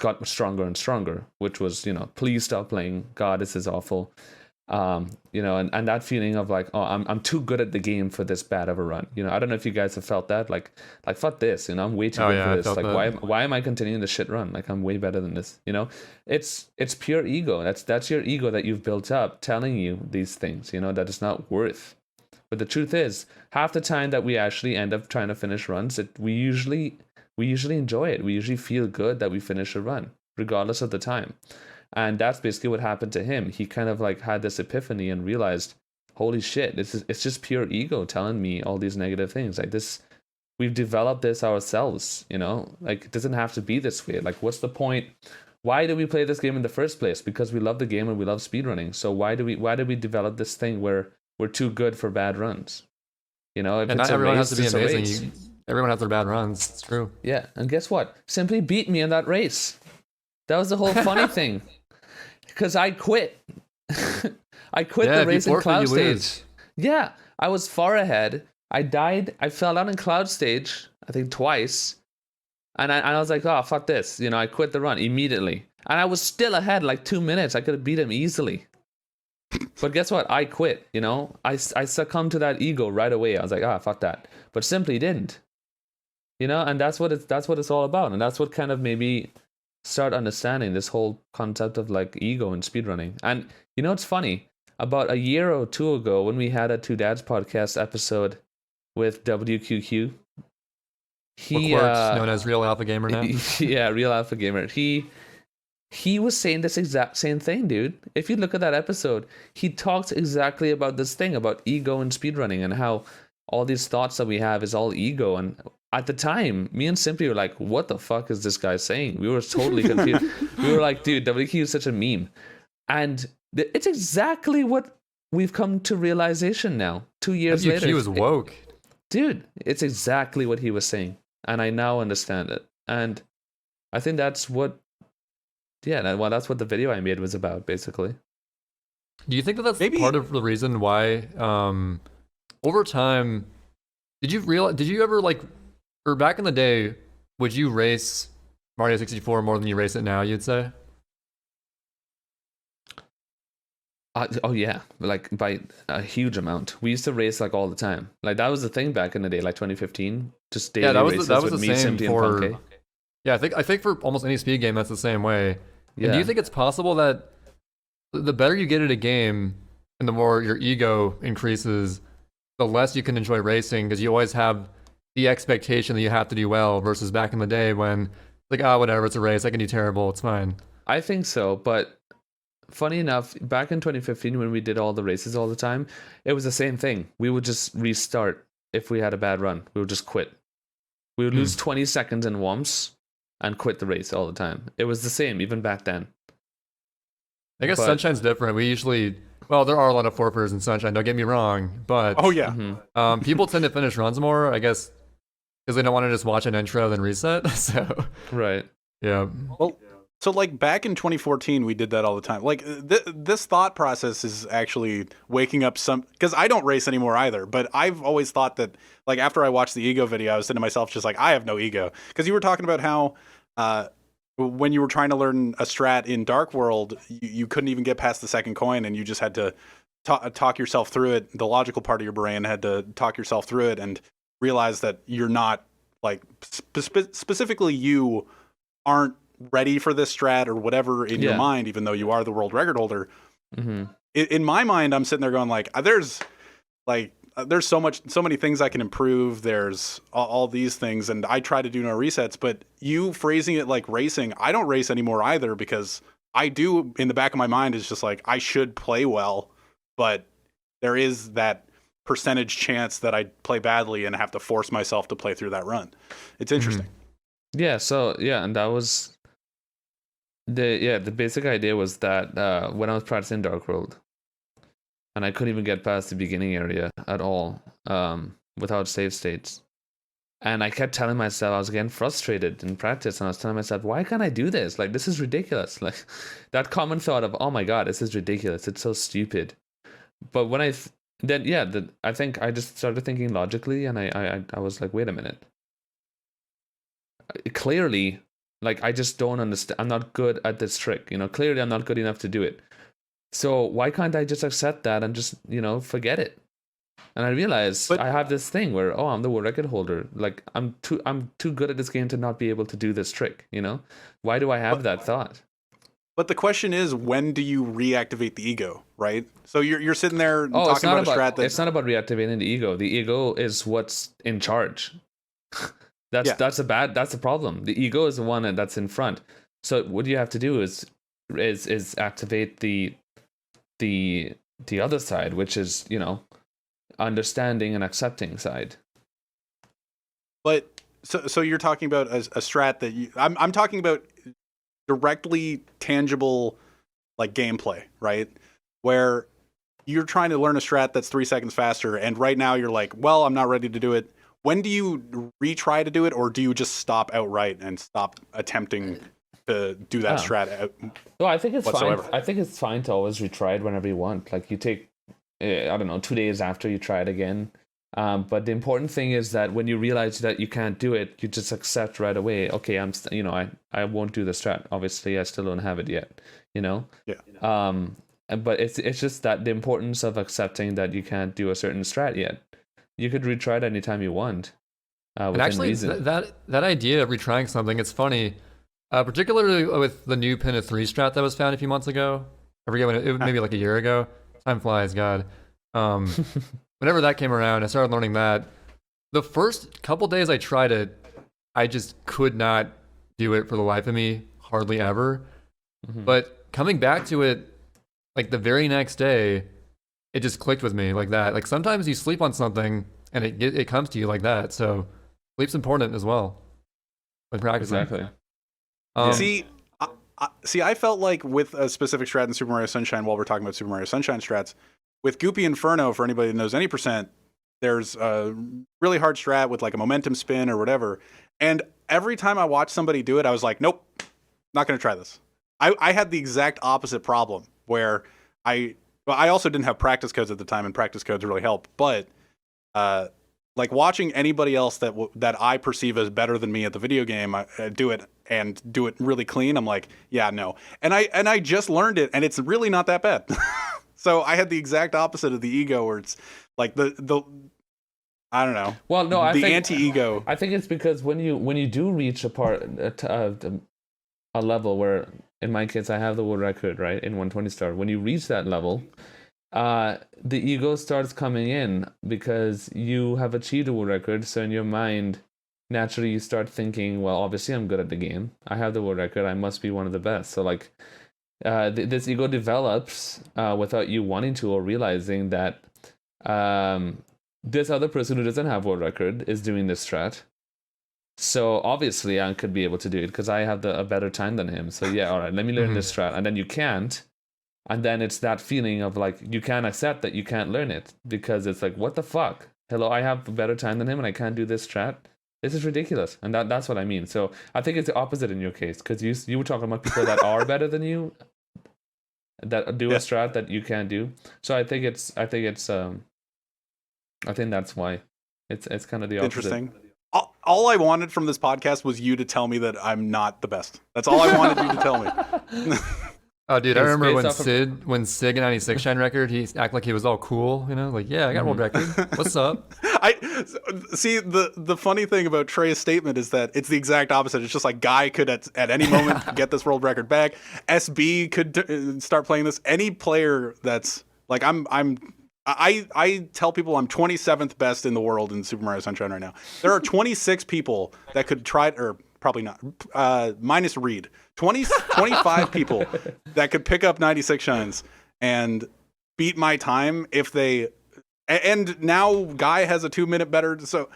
got stronger and stronger, which was, you know, please stop playing, God, this is awful. You know, and that feeling of like, oh, I'm too good at the game for this bad of a run. You know, I don't know if you guys have felt that, like fuck this, you know, I'm way too good for this. Like, why am I continuing the shit run? Like, I'm way better than this. You know, it's pure ego. That's your ego that you've built up telling you these things. You know, that it's not worth. But the truth is, half the time that we actually end up trying to finish runs, we usually enjoy it. We usually feel good that we finish a run, regardless of the time. And that's basically what happened to him. He kind of like had this epiphany and realized, holy shit, it's just pure ego telling me all these negative things. Like this, we've developed this ourselves, you know, like it doesn't have to be this way. Like, what's the point why do we play this game in the first place? Because we love the game and we love speedrunning. So why did we develop this thing where we're too good for bad runs? You know, if And it's not a everyone race, has to be it's a race. amazing. Everyone has their bad runs. It's true. Yeah, and guess what? Simply beat me in that race. That was the whole funny thing. Because I quit. I quit the race in cloud stage. Yeah, I was far ahead. I died. I fell down in cloud stage, I think twice. And I was like, oh, fuck this. You know, I quit the run immediately. And I was still ahead like 2 minutes. I could have beat him easily. But guess what? I quit, you know? I succumbed to that ego right away. I was like, fuck that. But simply didn't. You know, and that's what it's all about. And that's what kind of made me start understanding this whole concept of like ego and speedrunning. And you know, it's funny. About a year or two ago, when we had a Two Dads podcast episode with WQQ, known as Real Alpha Gamer now. Yeah, Real Alpha Gamer. He was saying this exact same thing, dude. If you look at that episode, he talks exactly about this thing about ego and speedrunning and how all these thoughts that we have is all ego. And at the time, me and Simply were like, what the fuck is this guy saying? We were totally confused. We were like, dude, WQ is such a meme. And it's exactly what we've come to realization now, 2 years later. WQ was woke. Dude, it's exactly what he was saying. And I now understand it. And I think that's what, that's what the video I made was about, basically. Do you think that that's part of the reason why, over time, did you ever like, or back in the day, would you race Mario 64 more than you race it now, you'd say? Oh yeah, like by a huge amount. We used to race like all the time. Like that was the thing back in the day, like 2015. Just daily races that was with the me, same Simply, for. and Punkay. Yeah, I think for almost any speed game that's the same way. Yeah. And do you think it's possible that the better you get at a game and the more your ego increases, the less you can enjoy racing because you always have the expectation that you have to do well versus back in the day when like, whatever, it's a race, I can do terrible, it's fine. I think so, but funny enough, back in 2015 when we did all the races all the time, it was the same thing. We would just restart if we had a bad run. We would just quit. We would lose 20 seconds in wumps and quit the race all the time. It was the same even back then. I guess Sunshine's different. We usually, well, there are a lot of forfeiters in Sunshine, don't get me wrong, but people tend to finish runs more, I guess, because they don't want to just watch an intro then reset. So right. Yeah. Well, so like back in 2014, we did that all the time. Like this thought process is actually waking up some, because I don't race anymore either, but I've always thought that like after I watched the ego video, I was saying to myself just like, I have no ego. Because you were talking about how when you were trying to learn a strat in Dark World, you couldn't even get past the second coin and you just had to talk yourself through it. The logical part of your brain had to talk yourself through it and realize that you're not like specifically you aren't ready for this strat or whatever in your mind, even though you are the world record holder. In my mind, I'm sitting there going like, there's so many things I can improve. There's all these things, and I try to do no resets. But you phrasing it like racing, I don't race anymore either because I do in the back of my mind is just like I should play well, but there is that percentage chance that I play badly and have to force myself to play through that run. It's interesting. Yeah. So and that was the basic idea was that when I was practicing Dark World, and I couldn't even get past the beginning area at all without save states. And I kept telling myself, I was getting frustrated in practice, and I was telling myself, why can't I do this? Like, this is ridiculous. Like, that common thought of, oh my God, this is ridiculous. It's so stupid. But when I think I just started thinking logically, and I was like, wait a minute. Clearly, like, I just don't understand. I'm not good at this trick. You know, clearly I'm not good enough to do it. So why can't I just accept that and just, forget it? And I realized I have this thing where, I'm the world record holder. Like, I'm too good at this game to not be able to do this trick, Why do I have that thought? But the question is, when do you reactivate the ego, right? So you're sitting there talking about a strat that... It's not about reactivating the ego. The ego is what's in charge. That's the problem. The ego is the one that's in front. So what you have to do is activate the other side, which is, understanding and accepting side. But so you're talking about a strat that I'm talking about directly tangible like gameplay, right? Where you're trying to learn a strat that's 3 seconds faster, and right now you're like, well, I'm not ready to do it. When do you retry to do it, or do you just stop outright and stop attempting to do that strat? No, I think it's whatsoever? fine. I think it's fine to always retry it whenever you want. Like you take, I don't know, 2 days after you try it again. But the important thing is that when you realize that you can't do it, you just accept right away. Okay, I won't do the strat. Obviously, I still don't have it yet. Yeah. But it's just that the importance of accepting that you can't do a certain strat yet. You could retry it anytime you want. And actually, that idea of retrying something, it's funny, particularly with the new Pin of 3 strat that was found a few months ago. I forget when it was maybe like a year ago. Time flies, God. Whenever that came around, I started learning that. The first couple days I tried it, I just could not do it for the life of me, hardly ever. Mm-hmm. But coming back to it, like the very next day, it just clicked with me like that. Like sometimes you sleep on something and it comes to you like that. So sleep's important as well when practicing. Exactly. I felt like with a specific strat in Super Mario Sunshine, while we're talking about Super Mario Sunshine strats, with Goopy Inferno, for anybody that knows any percent, there's a really hard strat with like a momentum spin or whatever. And every time I watched somebody do it, I was like, nope, not going to try this. I had the exact opposite problem where I also didn't have practice codes at the time, and practice codes really help. But like watching anybody else that I perceive as better than me at the video game do it and do it really clean, I'm like, yeah, no. And I just learned it, and it's really not that bad. So I had the exact opposite of the ego, where it's like the I don't know. Well, no, I think anti-ego. I think it's because when you do reach a level where, in my case, I have the world record, right, in 120 star. When you reach that level, the ego starts coming in because you have achieved a world record. So in your mind, naturally, you start thinking, well, obviously, I'm good at the game. I have the world record. I must be one of the best. So like, this ego develops without you wanting to or realizing that this other person who doesn't have world record is doing this strat. So obviously I could be able to do it because I have a better time than him. So yeah, all right, let me learn this strat. And then you can't. And then it's that feeling of like, you can't accept that you can't learn it because it's like, what the fuck? Hello, I have a better time than him and I can't do this strat. This is ridiculous. And that's what I mean. So I think it's the opposite in your case, because you were talking about people that are better than you, that do a strat that you can't do. So I think that's why it's kind of the opposite. Interesting. All I wanted from this podcast was you to tell me that I'm not the best. That's all I wanted you to tell me. Oh, dude, I remember when Sig in 96 Shine record, he acted like he was all cool, like, yeah, I got world record. What's up? See, the funny thing about Trey's statement is that it's the exact opposite. It's just like Guy could at any moment get this world record back. SB could start playing this. Any player that's like, I tell people I'm 27th best in the world in Super Mario Sunshine right now. There are 26 people that could try, or probably not, minus Reed. 25 people that could pick up 96 shines and beat my time if they. And now Guy has a 2-minute better. So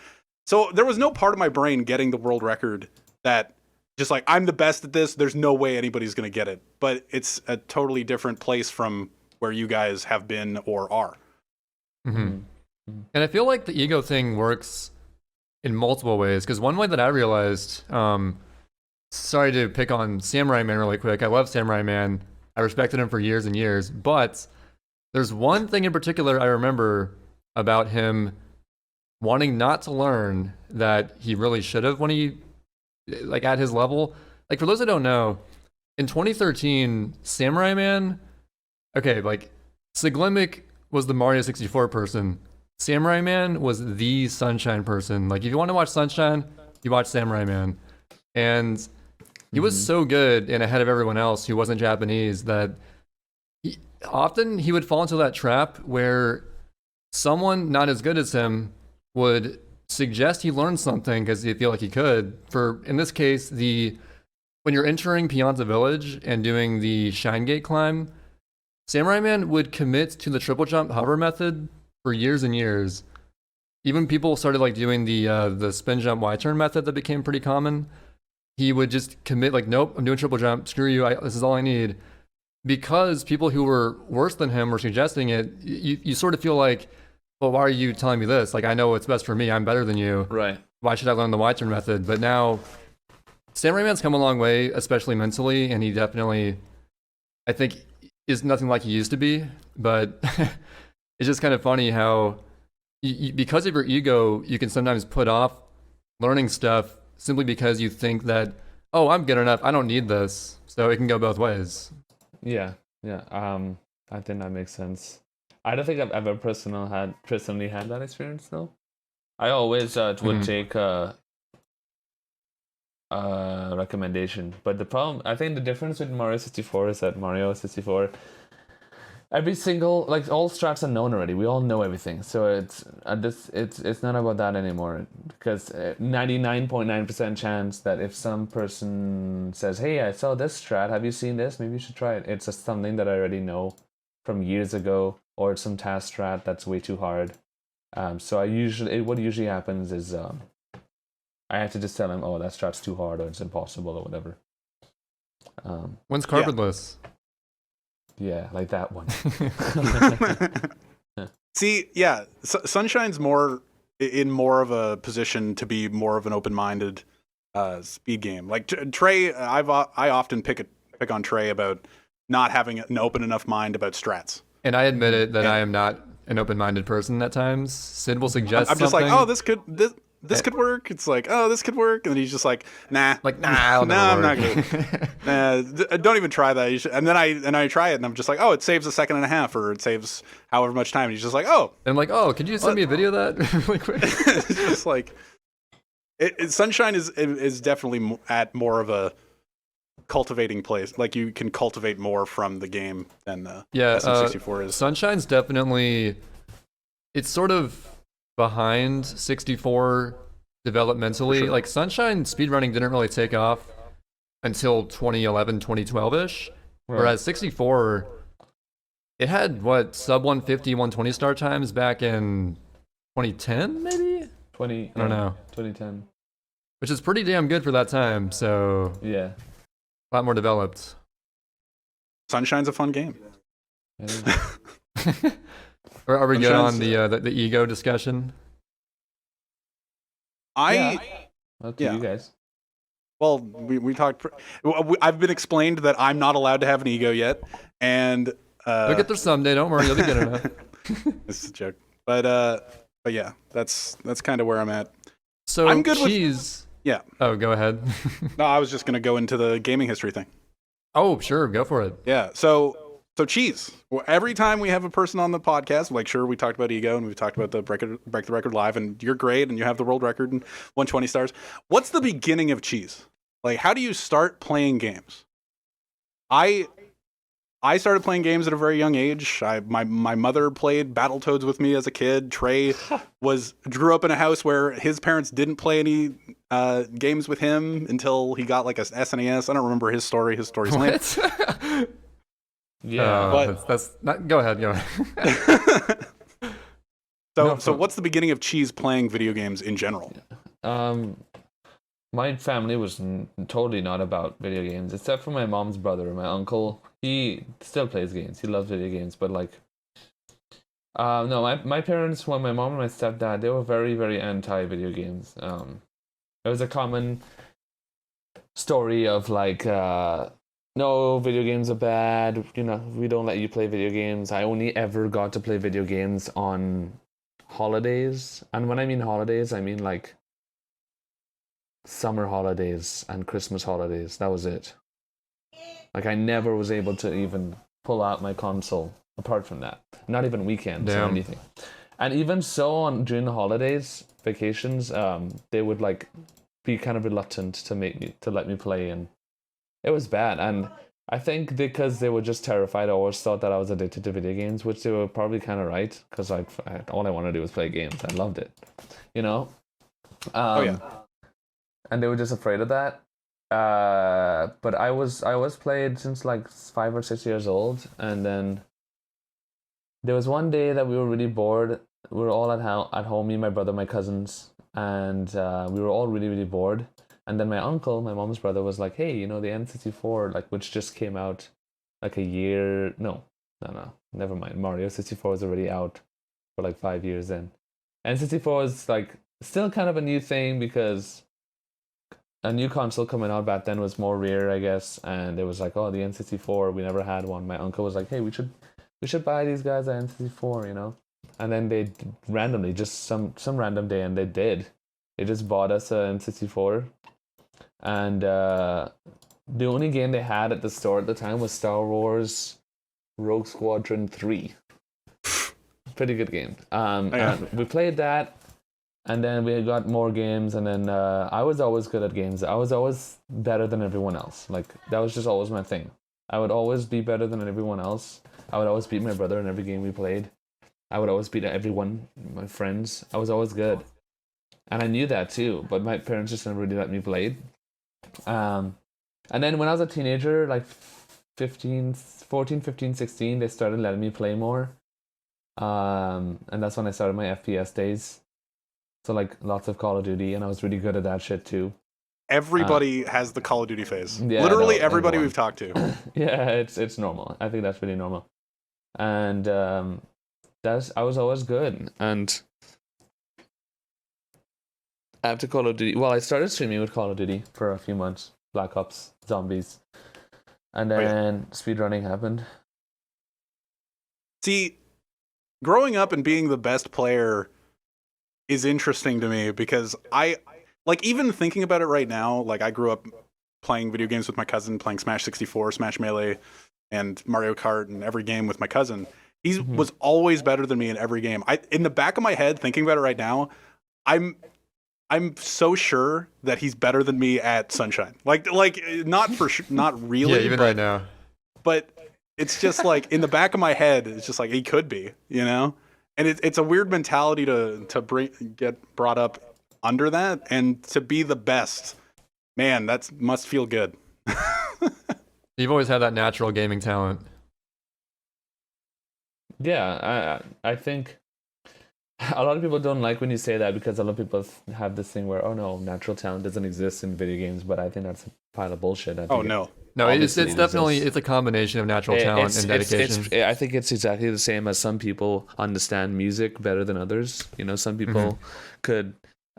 there was no part of my brain getting the world record that just like, I'm the best at this. There's no way anybody's going to get it. But it's a totally different place from where you guys have been or are. Mm-hmm. And I feel like the ego thing works in multiple ways, because one way that I realized, sorry to pick on Samurai Man really quick, I love Samurai Man, I respected him for years and years, but there's one thing in particular I remember about him wanting not to learn that he really should have when he, like, at his level. Like, for those that don't know, in 2013, Samurai Man, okay, like, Siglimic was the Mario 64 person. Samurai Man was the Sunshine person. Like, if you want to watch Sunshine, you watch Samurai Man. And he was so good and ahead of everyone else who wasn't Japanese that often he would fall into that trap where someone not as good as him would suggest he learn something because they feel like he could. For, in this case, when you're entering Pianta Village and doing the Shine Gate climb, Samurai Man would commit to the triple jump hover method for years and years. Even people started like doing the spin jump Y turn method that became pretty common. he would just commit like, nope, I'm doing triple jump. Screw you. This is all I need. Because people who were worse than him were suggesting it, you sort of feel like, well, why are you telling me this? Like, I know what's best for me. I'm better than you. Right. Why should I learn the Y-turn method? But now, Samurai Man's come a long way, especially mentally, and he definitely, I think, is nothing like he used to be. But it's just kind of funny how, because of your ego, you can sometimes put off learning stuff simply because you think that, oh, I'm good enough. I don't need this. So it can go both ways. Yeah. I think that makes sense. I don't think I've ever personally had that experience though. I always would take a recommendation, but the problem, I think the difference with Mario 64 is that Mario 64, every single, like, all strats are known already. We all know everything, so it's not about that anymore. Because 99.9% chance that if some person says, "Hey, I saw this strat. Have you seen this? Maybe you should try it." It's just something that I already know from years ago, or it's some task strat that's way too hard. So what usually happens is I have to just tell him, "Oh, that strat's too hard, or it's impossible, or whatever." When's carbonless? Yeah, like that one. See, yeah, Sunshine's more of a position to be more of an open-minded speed game. Like Trey, I often pick on Trey about not having an open enough mind about strats. And I admit it that I am not an open-minded person at times. Sid will suggest I'm just like, something. oh, this could work. It's like, oh, this could work, and then he's just like, nah, Like, nah, I'm not good. Nah, don't even try that. And then I try it, and I'm just like, oh, it saves a second and a half, or it saves however much time. And he's just like, oh, and I'm like, oh, could you send me a video of that really quick? It's just like, Sunshine is definitely at more of a cultivating place. Like, you can cultivate more from the game than SM64 is. Sunshine's definitely, it's sort of behind 64 developmentally. Sure. Like, Sunshine speedrunning didn't really take off until 2011, 2012-ish. Right. Whereas 64, it had, sub 150, 120 star times back in 2010, maybe? I don't know. 2010. Which is pretty damn good for that time, so Yeah. a lot more developed. Sunshine's a fun game. Are we good on Sunshine's- the ego discussion? Up to you guys. Well, we talked. I've been explained that I'm not allowed to have an ego yet, and You'll get there someday. Don't worry, you'll be good enough. This is a joke, but yeah, that's kind of where I'm at. So I'm good with- cheese. Yeah. Oh, go ahead. No, I was just gonna go into the gaming history thing. Oh, sure, go for it. Yeah. So cheese. Well, every time we have a person on the podcast, like, sure, we talked about ego and we talked about the break the record live, and you're great and you have the world record and 120 stars. What's the beginning of cheese? Like, how do you start playing games? I started playing games at a very young age. My mother played Battletoads with me as a kid. Trey grew up in a house where his parents didn't play any games with him until he got like a SNES. I don't remember his story. His story's lame. What? Yeah. But- that's not. Go ahead. So what's the beginning of cheese playing video games in general? My family was totally not about video games, except for my mom's brother, my uncle. He still plays games. He loves video games, but like, no, my parents, my mom and my stepdad, they were very, very anti video games. It was a common story of like, no, video games are bad. You know, we don't let you play video games. I only ever got to play video games on holidays, and when I mean holidays, I mean like summer holidays and Christmas holidays. That was it. Like, I never was able to even pull out my console apart from that. Not even weekends or anything. And even so, during the holidays, vacations, they would like be kind of reluctant to let me play, and it was bad. And I think because they were just terrified, I always thought that I was addicted to video games, which they were probably kind of right, because like all I wanted to do was play games. I loved it, you know. Oh yeah. And they were just afraid of that. But I was played since like 5 or 6 years old, and then there was one day that we were really bored. We were all at home, me, my brother, my cousins, and we were all really, really bored. And then my uncle, my mom's brother, was like, "Hey, you know the N64, like which just came out like a year? No, never mind. Mario 64 was already out for like 5 years in. N64 is like still kind of a new thing because a new console coming out back then was more rare, I guess. And it was like, oh, the N64, we never had one. My uncle was like, hey, we should buy these guys an N64, you know. And then they randomly, just some random day, and they did. They just bought us an N64, and the only game they had at the store at the time was Star Wars Rogue Squadron 3. Pretty good game. And we played that, and then we got more games, and then I was always good at games. I was always better than everyone else. Like, that was just always my thing. I would always be better than everyone else. I would always beat my brother in every game we played. I would always beat everyone, my friends. I was always good. And I knew that too, but my parents just never really let me play. And then when I was a teenager, like 14, 15, 16, they started letting me play more. And that's when I started my FPS days. So like lots of Call of Duty, and I was really good at that shit too. Everybody has the Call of Duty phase. Yeah, Literally no, everybody everyone. we've talked to. Yeah, it's normal. I think that's really normal. And I was always good. And after Call of Duty, well, I started streaming with Call of Duty for a few months. Black Ops, Zombies. And then speedrunning happened. See, growing up and being the best player is interesting to me because I like, even thinking about it right now, like I grew up playing video games with my cousin, playing Smash 64, Smash Melee, and Mario Kart, and every game with my cousin. He was always better than me in every game. In the back of my head, thinking about it right now, I'm so sure that he's better than me at Sunshine. Like not for sure, not really. Yeah, even right now. But it's just like in the back of my head, it's just like he could be, you know. And it's a weird mentality to get brought up under that, and to be the best. Man, that must feel good. You've always had that natural gaming talent. Yeah, I think a lot of people don't like when you say that, because a lot of people have this thing where, oh no, natural talent doesn't exist in video games, but I think that's a pile of bullshit. Oh no. No, it's Obviously, definitely it's a combination of natural talent and dedication. I think it's exactly the same as some people understand music better than others. You know, some people could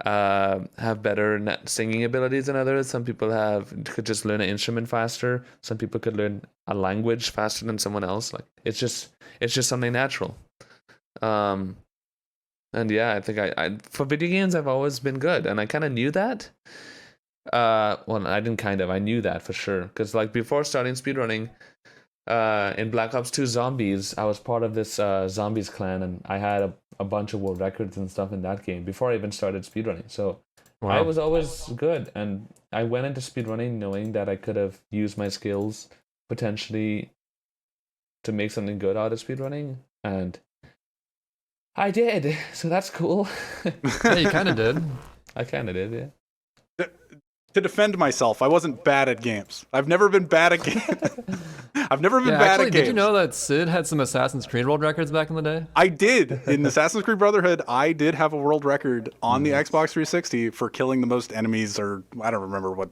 have better singing abilities than others. Some people could just learn an instrument faster. Some people could learn a language faster than someone else. Like it's just something natural. And yeah, I think I for video games I've always been good, and I kind of knew that. Well, I didn't I knew that for sure, because like before starting speedrunning, in Black Ops 2 Zombies, I was part of this Zombies clan, and I had a bunch of world records and stuff in that game before I even started speedrunning. So wow. I was always good, and I went into speedrunning knowing that I could have used my skills potentially to make something good out of speedrunning, and I did. So that's cool. Yeah, you kind of did. I kind of did, yeah. To defend myself, I wasn't bad at games. I've never been bad at games. I've never been bad at games. Did you know that Sid had some Assassin's Creed world records back in the day? I did. In Assassin's Creed Brotherhood, I did have a world record on the Xbox 360 for killing the most enemies, or I don't remember what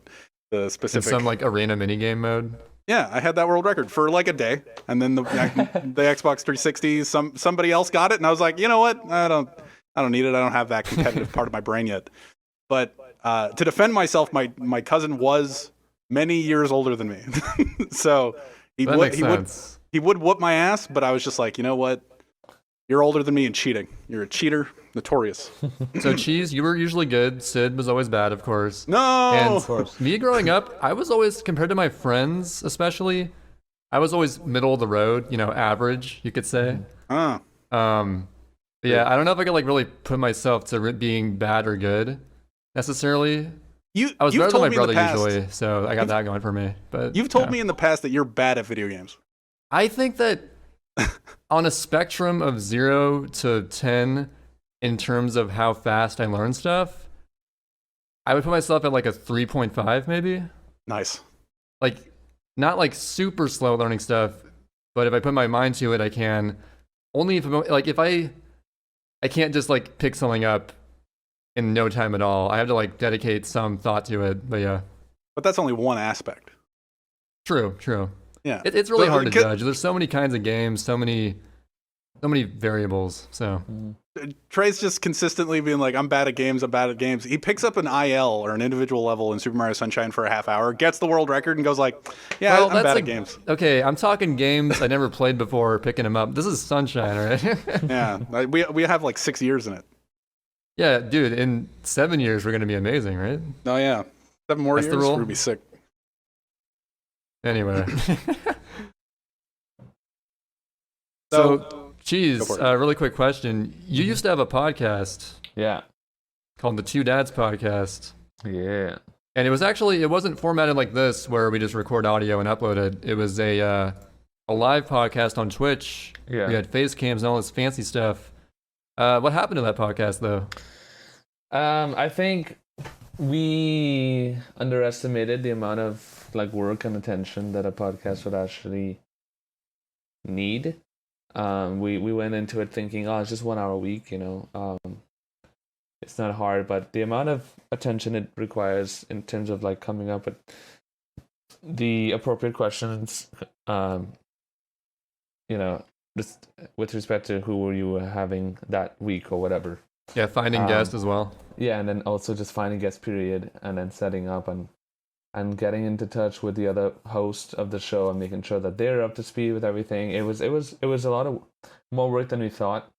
the specific... In some like arena minigame mode? Yeah, I had that world record for like a day, and then the Xbox 360, somebody else got it, and I was like, you know what? I don't need it. I don't have that competitive part of my brain yet. But to defend myself, my cousin was many years older than me, so he would whoop my ass. But I was just like, you know what? You're older than me and cheating. You're a cheater, notorious. So Cheese, you were usually good. Sid was always bad, of course. No, and of course. Me growing up, I was always, compared to my friends, especially, I was always middle of the road. You know, average, you could say. Yeah, I don't know if I could like really put myself to being bad or good necessarily. I was better than my brother usually, so I got that going for me. But you've told me in the past that you're bad at video games. I think that on a spectrum of 0 to 10 in terms of how fast I learn stuff, I would put myself at like a 3.5 maybe. Nice. Like not like super slow learning stuff, but if I put my mind to it, I can. Only if I can't just like pick something up in no time at all. I have to like dedicate some thought to it. But yeah, But that's only one aspect. true. Yeah. It's really So, hard to judge. There's so many kinds of games, so many variables. So Trey's just consistently being like, I'm bad at games. He picks up an IL or an individual level in Super Mario Sunshine for a half hour, gets the world record, and goes like, yeah, well, I'm bad at games. Okay, I'm talking games I never played before, picking them up. This is Sunshine, right? Yeah, we have like 6 years in it. Yeah, dude, in 7 years, we're going to be amazing, right? Oh, yeah. 7 more That's years, the we're rule. going to be sick. Anyway. So, Cheese, go for it. really quick question. You used to have a podcast Yeah. called the Two Dads Podcast. Yeah. And it wasn't formatted like this where we just record audio and upload it. It was a live podcast on Twitch. Yeah. We had face cams and all this fancy stuff. What happened to that podcast though? I think we underestimated the amount of like work and attention that a podcast would actually need. We went into it thinking, oh, it's just 1 hour a week, it's not hard, but the amount of attention it requires in terms of like coming up with the appropriate questions, just with respect to who were you having that week or whatever. Yeah, finding guests as well. Yeah, and then also just finding guest period and then setting up and getting into touch with the other host of the show and making sure that they're up to speed with everything. It was a lot of more work than we thought,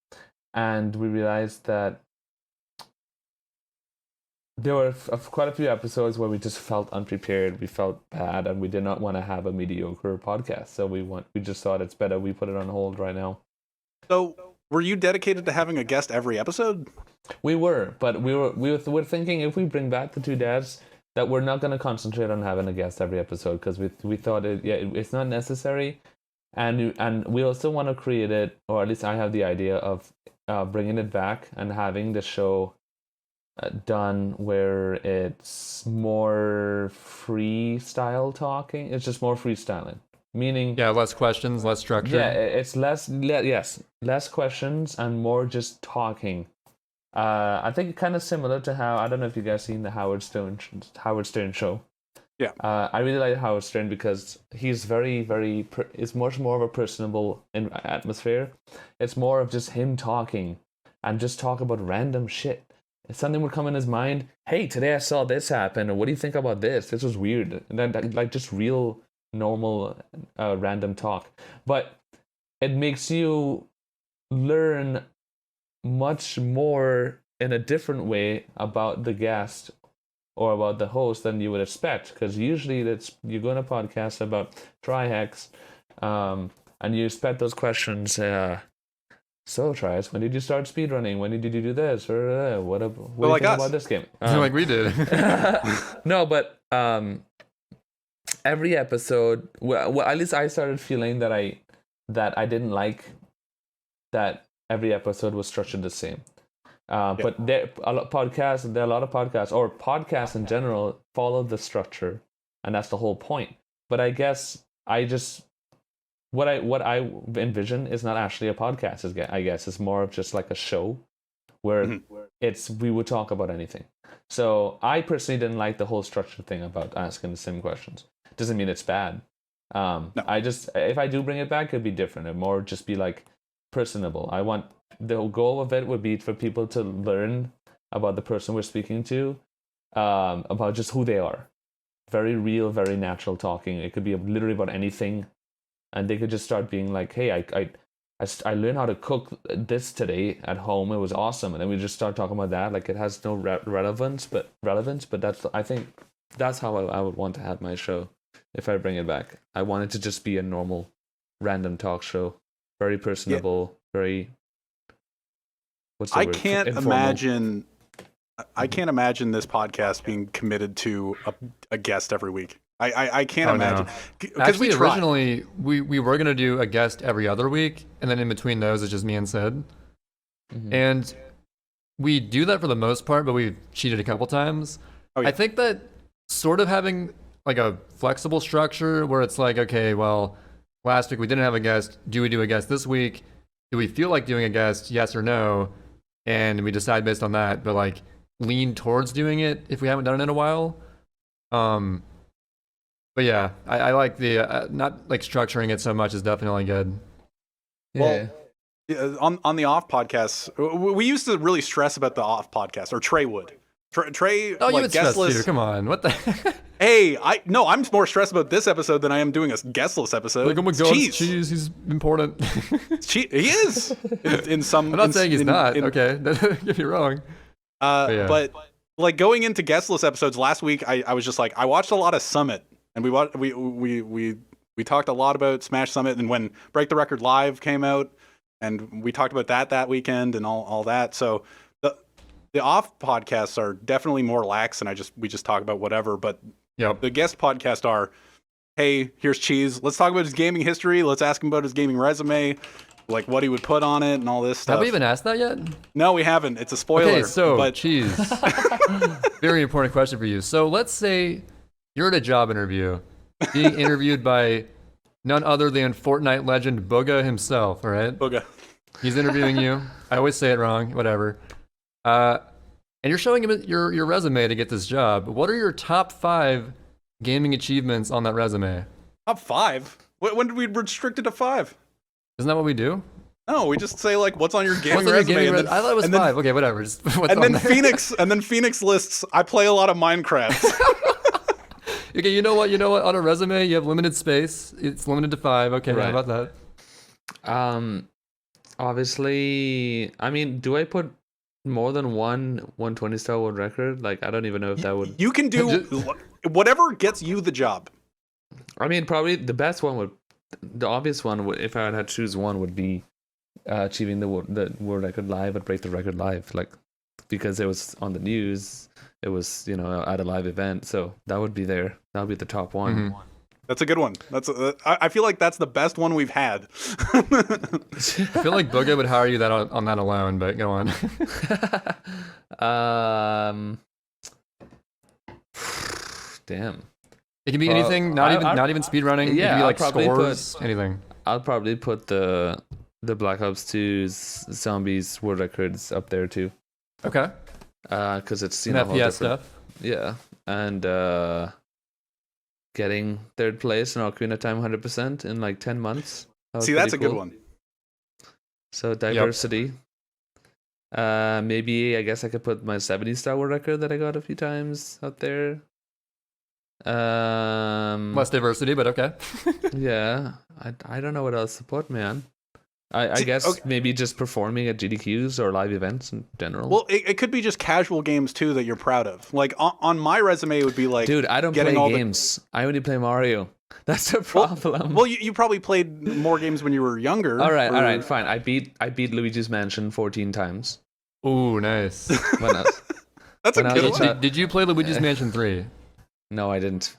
and we realized that there were quite a few episodes where we just felt unprepared, we felt bad, and we did not want to have a mediocre podcast. So we just thought it's better we put it on hold right now. So, were you dedicated to having a guest every episode? We were, but we were thinking if we bring back the Two Dads, that we're not going to concentrate on having a guest every episode because we thought it's not necessary, and we also want to create it, or at least I have the idea of bringing it back and having the show done where it's more freestyle talking. It's just more freestyling, meaning less questions, less structure. Yeah, it's less questions and more just talking. I think kind of similar to how, I don't know if you guys seen the Howard Stern show. Yeah. I really like Howard Stern because he's very it's much more of a personable atmosphere. It's more of just him talking and just talk about random shit. If something would come in his mind, hey, today I saw this happen, or what do you think about this? This was weird. And then like just real normal random talk. But it makes you learn much more in a different way about the guest or about the host than you would expect, because usually you go on a podcast about Tri-Hex, and you expect those questions. So, Trias, when did you start speedrunning? When did you do this? Or what do you think about this game? Like we did. No, but every episode, well, at least I started feeling that I didn't like that every episode was structured the same. But there are a lot of podcasts, or podcasts in general, follow the structure, and that's the whole point. But I guess what I envision is not actually a podcast. I guess it's more of just like a show where we would talk about anything. So I personally didn't like the whole structure thing about asking the same questions. Doesn't mean it's bad. No. If I do bring it back, it'd be different. It'd more just be like personable. The goal of it would be for people to learn about the person we're speaking to, about just who they are. Very real, very natural talking. It could be literally about anything, and they could just start being like, "Hey, I learned how to cook this today at home. It was awesome," and then we just start talking about that. Like it has no relevance, but I think that's how I would want to have my show if I bring it back. I want it to just be a normal, random talk show, very personable, very. I can't imagine this podcast being committed to a guest every week. I can't imagine. No. Actually, originally we were gonna do a guest every other week, and then in between those it's just me and Sid. Mm-hmm. And we do that for the most part, but we've cheated a couple times. Oh, yeah. I think that sort of having like a flexible structure where it's like, okay, well, last week we didn't have a guest. Do we do a guest this week? Do we feel like doing a guest? Yes or no? And we decide based on that. But like lean towards doing it if we haven't done it in a while. But yeah, I like the not like structuring it so much is definitely good. Yeah. Well, on the off podcasts, we used to really stress about the off podcast, or Trey would. Trey, Oh, you like would stress guestless. too. Come on, what the? Hey, I'm more stressed about this episode than I am doing a guestless episode. Like, oh my It's god, cheese. cheese. He's important. He is in some. I'm not saying he's not. in- Okay, don't get me wrong. Yeah. But like going into guestless episodes last week, I was just like, I watched a lot of Summit, and we talked a lot about Smash Summit, and when Break the Record Live came out, and we talked about that weekend and all that. So the off podcasts are definitely more lax, and we just talk about whatever. But Yep. the guest podcasts are, hey, here's Cheese. Let's talk about his gaming history. Let's ask him about his gaming resume, like what he would put on it and all this stuff. Have we even asked that yet? No, we haven't. It's a spoiler. Okay, so but cheese. Very important question for you. So let's say you're at a job interview, being interviewed by none other than Fortnite legend Booga himself. All right, Booga. he's interviewing you. I always say it wrong. Whatever. And you're showing him your resume to get this job. What are your top 5 gaming achievements on that resume? Top 5? When did we restrict it to 5? Isn't that what we do? No, we just say like what's on your gaming What's on your resume. gaming and then, I thought it was and then- 5. Okay, whatever. Just what's and on then there. Phoenix lists. I play a lot of Minecraft. Okay, you know what? On a resume, you have limited space. It's limited to 5. Okay, Right. how about that? Obviously, I mean, do I put more than one 120-star world record? Like, I don't even know if that would. You can do whatever gets you the job. I mean, probably the best one would, the obvious one would, if I had to choose one, would be achieving the world record live at Break the Record Live, like, because it was on the news, it was at a live event, so that would be there. That would be the top one. Mhm. That's a good one. I feel like that's the best one we've had. I feel like Booga would hire you that on that alone, but go on. Damn. It can be Well, anything, not even speedrunning. It yeah, can be I'll like probably scores, anything. I'll probably put the Black Ops 2's zombies world records up there too, Okay. because it's Some whole FPS different- stuff. Yeah, and getting 3rd place in Ocarina Time 100% in like 10 months. That was See, that's a pretty good cool. one. So diversity. Maybe I guess I could put my 70-star world record that I got a few times out there. Less diversity, but okay. Yeah, I don't know what else to put, man. I See, guess okay. maybe just performing at GDQs or live events in general. Well, it could be just casual games too that you're proud of. Like on my resume, it would be like, dude, I don't getting play all the- games. I only play Mario. That's the problem. Well, you probably played more games when you were younger. all or- right, fine. I beat Luigi's Mansion 14 times. Ooh, nice. When I, That's a when I was good a one. child- Did you play Luigi's Mansion 3? no, I didn't,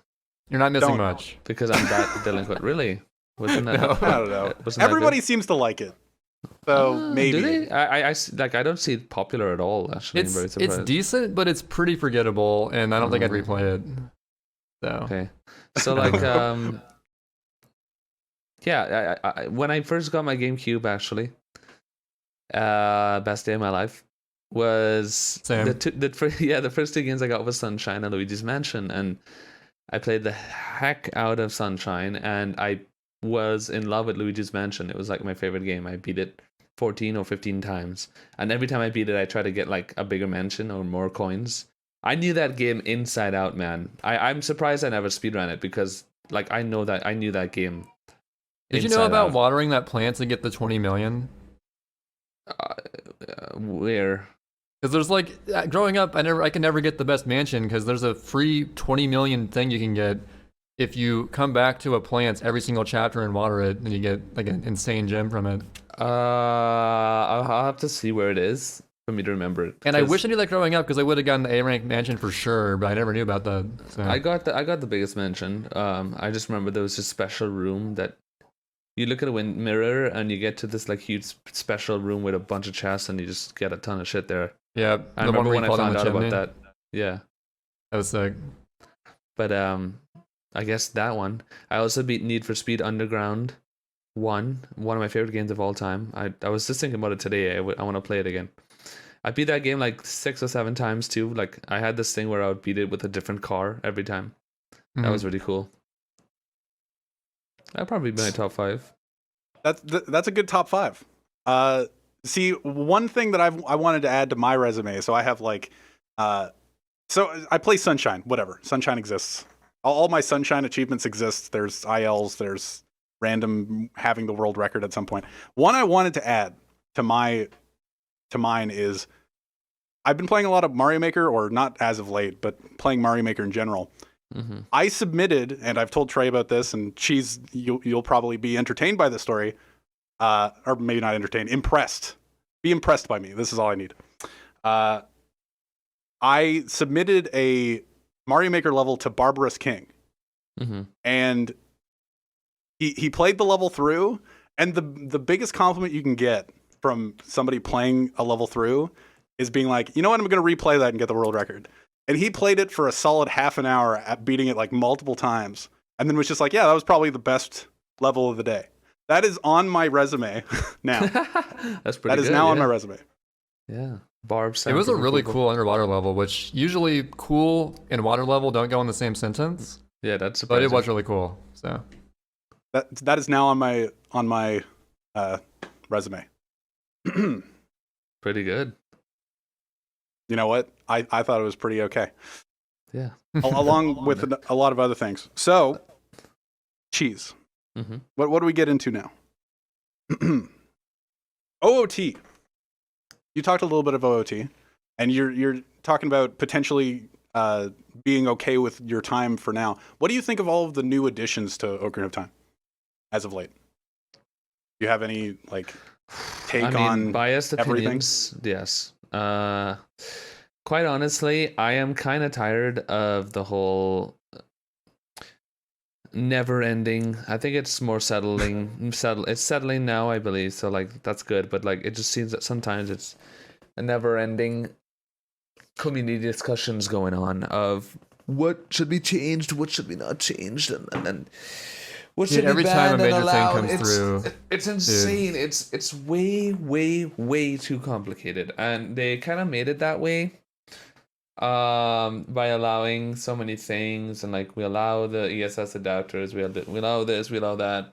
You're not missing Don't. much. because I'm that delinquent. Really? Wasn't that? No. I don't know. Wasn't that Everybody good? seems to like it. So maybe. Do they? I don't see it popular at all. Actually, I'm very It's surprised. decent, but it's pretty forgettable, and I don't think I'd Mm. replay it. So Okay, so like yeah, I when I first got my GameCube, actually, best day of my life was Same. the first 2 games I got was Sunshine and Luigi's Mansion, and I played the heck out of Sunshine, and I was in love with Luigi's Mansion. It was like my favorite game. I beat it 14 or 15 times, and every time I beat it, I try to get like a bigger mansion or more coins. I knew that game inside out, man. I'm surprised I never speedran it, because like I knew that game. Did you know inside about out. watering that plant to get the 20 million? Where? Because there's like growing up, I can never get the best mansion because there's a free 20 million thing you can get if you come back to a plant every single chapter and water it, and you get like an insane gem from it. I'll have to see where it is for me to remember it. And I 'cause wish I knew that growing up because I would have gotten the A rank mansion for sure, but I never knew about that. So. I got the biggest mansion. I just remember there was a special room that you look at a mirror and you get to this like huge special room with a bunch of chests, and you just get a ton of shit there. Yeah, I the one remember where when you I fall down found the out chimney. about that. Yeah, That was sick. but I guess that one. I also beat Need for Speed Underground 1, one of my favorite games of all time. I was just thinking about it today. I want to play it again. I beat that game like 6 or 7 times too. Like I had this thing where I would beat it with a different car every time. That was really cool. That'd probably be my top 5. That's a good top 5. See, one thing that I wanted to add to my resume. So I have like, so I play Sunshine. Whatever, Sunshine exists. All my Sunshine achievements exist. There's ILs. There's random having the world record at some point. One I wanted to add to mine is I've been playing a lot of Mario Maker, or not as of late, but playing Mario Maker in general. I submitted, and I've told Trey about this, and you'll probably be entertained by this story, or maybe not entertained, impressed. Be impressed by me. This is all I need. I submitted a Mario Maker level to Barbarous King, and he played the level through, and the biggest compliment you can get from somebody playing a level through is being like, you know what, I'm going to replay that and get the world record. And he played it for a solid half an hour, at beating it like multiple times, and then was just like, yeah, that was probably the best level of the day. That is on my resume now. That's pretty That is good, now on yeah. my resume. Yeah. Barb. It was a really cool underwater level, which usually cool and water level don't go in the same sentence. Yeah, that's But surprising. it was really cool. So That is now on my resume. pretty good. You know what? I thought it was pretty okay. Yeah. Along with a lot of other things. So, cheese. What do we get into now? OOT. You talked a little bit of OOT, and you're talking about potentially being okay with your time for now. What do you think of all of the new additions to Ocarina of Time as of late? Do you have any like take on biased everything? opinions? Yes. Quite honestly, I am kind of tired of the whole never ending. I think it's more settling. It's settling now, I believe. So like that's good, but like it just seems that sometimes it's a never ending community discussions going on of what should be changed, what should be not changed, and then what should every be time a banned and major allowed. thing comes through, It's insane. It's way too complicated, and they kind of made it that way by allowing so many things, and like we allow the ESS adapters, we allow this, we allow that,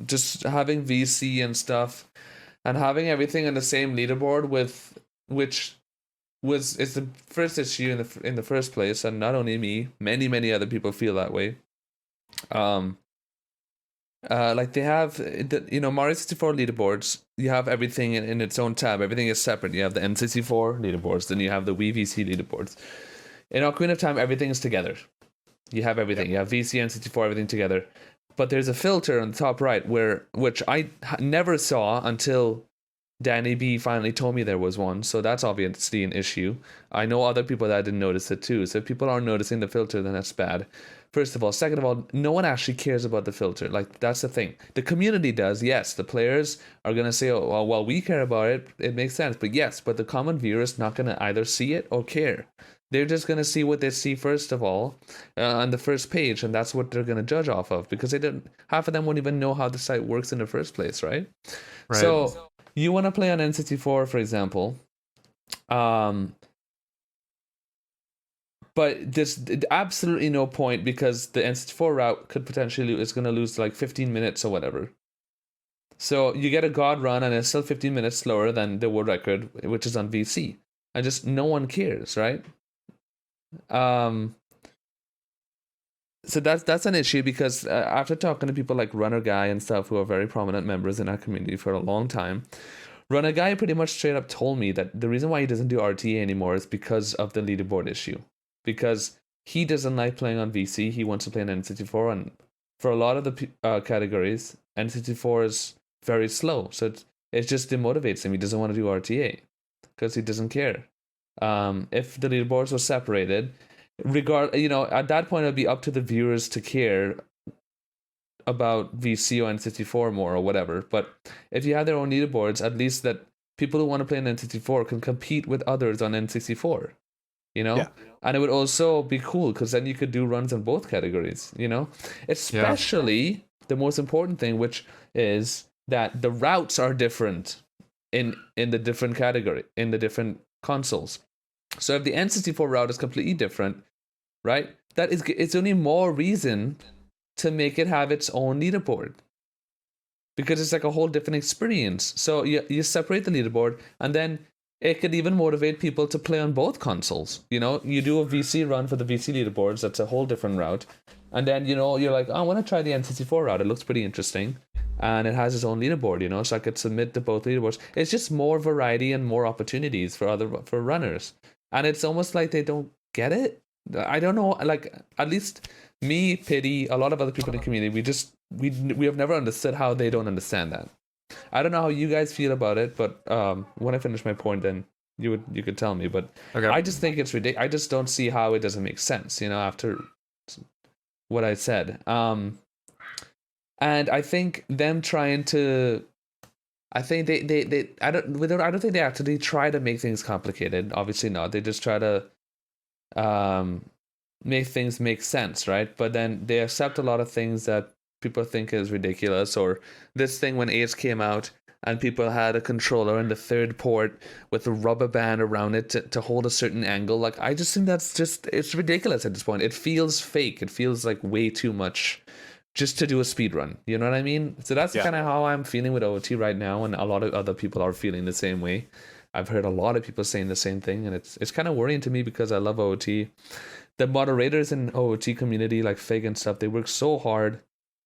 just having VC and stuff, and having everything on the same leaderboard with which is the first issue in the first place, and not only me, many other people feel that way. Like they have Mario 64 leaderboards. You have everything in its own tab. Everything is separate. You have the N64 leaderboards, then you have the Wii VC leaderboards. In Ocarina of Time, everything is together. You have everything. Yep. You have VC, N64, everything together. But there's a filter on the top right which I never saw until Danny B finally told me there was one. So that's obviously an issue. I know other people that didn't notice it too. So if people aren't noticing the filter, then that's bad. First of all. Second of all, no one actually cares about the filter. Like, that's the thing. The community does, yes. The players are going to say, oh, well, we care about it. It makes sense. But yes, but the common viewer is not going to either see it or care. They're just going to see what they see first of all on the first page, and that's what they're going to judge off of, because half of them won't even know how the site works in the first place, right? So you want to play on N64, for example, but there's absolutely no point, because the N64 route could potentially is going to lose like 15 minutes or whatever. So you get a God run, and it's still 15 minutes slower than the world record, which is on VC. And just no one cares, right? So that's an issue, because after talking to people like Runner Guy and stuff, who are very prominent members in our community for a long time, Runner Guy pretty much straight up told me that the reason why he doesn't do RTA anymore is because of the leaderboard issue. Because he doesn't like playing on VC, he wants to play on N64, and for a lot of the categories, N64 is very slow, so it just demotivates him. He doesn't want to do RTA because he doesn't care. If the leaderboards were separated, at that point it'd be up to the viewers to care about VC or N64 more or whatever. But if you have their own leaderboards, at least that people who want to play on N64 can compete with others on N64, Yeah. And it would also be cool, because then you could do runs in both categories, Especially the most important thing, which is that the routes are different in the different category, in the different consoles. So if the N64 route is completely different, right? It's only more reason to make it have its own leaderboard, because it's like a whole different experience. So you separate the leaderboard, and then it could even motivate people to play on both consoles. You know, you do a VC run for the VC leaderboards. That's a whole different route. And then, you know, you're like, oh, I want to try the N64 route. It looks pretty interesting. And it has its own leaderboard, you know, so I could submit to both leaderboards. It's just more variety and more opportunities for runners. And it's almost like they don't get it. I don't know, like, at least me, Pity, a lot of other people in the community, we have never understood how they don't understand that. I don't know how you guys feel about it, but when I finish my point, then you could tell me. But okay. I just think it's ridiculous. I just don't see how it doesn't make sense, you know, after what I said. And I think them trying to, I think I don't think they actually try to make things complicated. Obviously not. They just try to make things make sense, right? But then they accept a lot of things that people think is ridiculous. Or this thing when Ace came out and people had a controller in the third port with a rubber band around it to hold a certain angle. Like, I just think it's ridiculous at this point. It feels fake. It feels like way too much just to do a speed run. You know what I mean? So that's kind of how I'm feeling with OOT right now, and a lot of other people are feeling the same way. I've heard a lot of people saying the same thing, and it's kind of worrying to me because I love OOT. The moderators in OOT community, like Fig and stuff, they work so hard,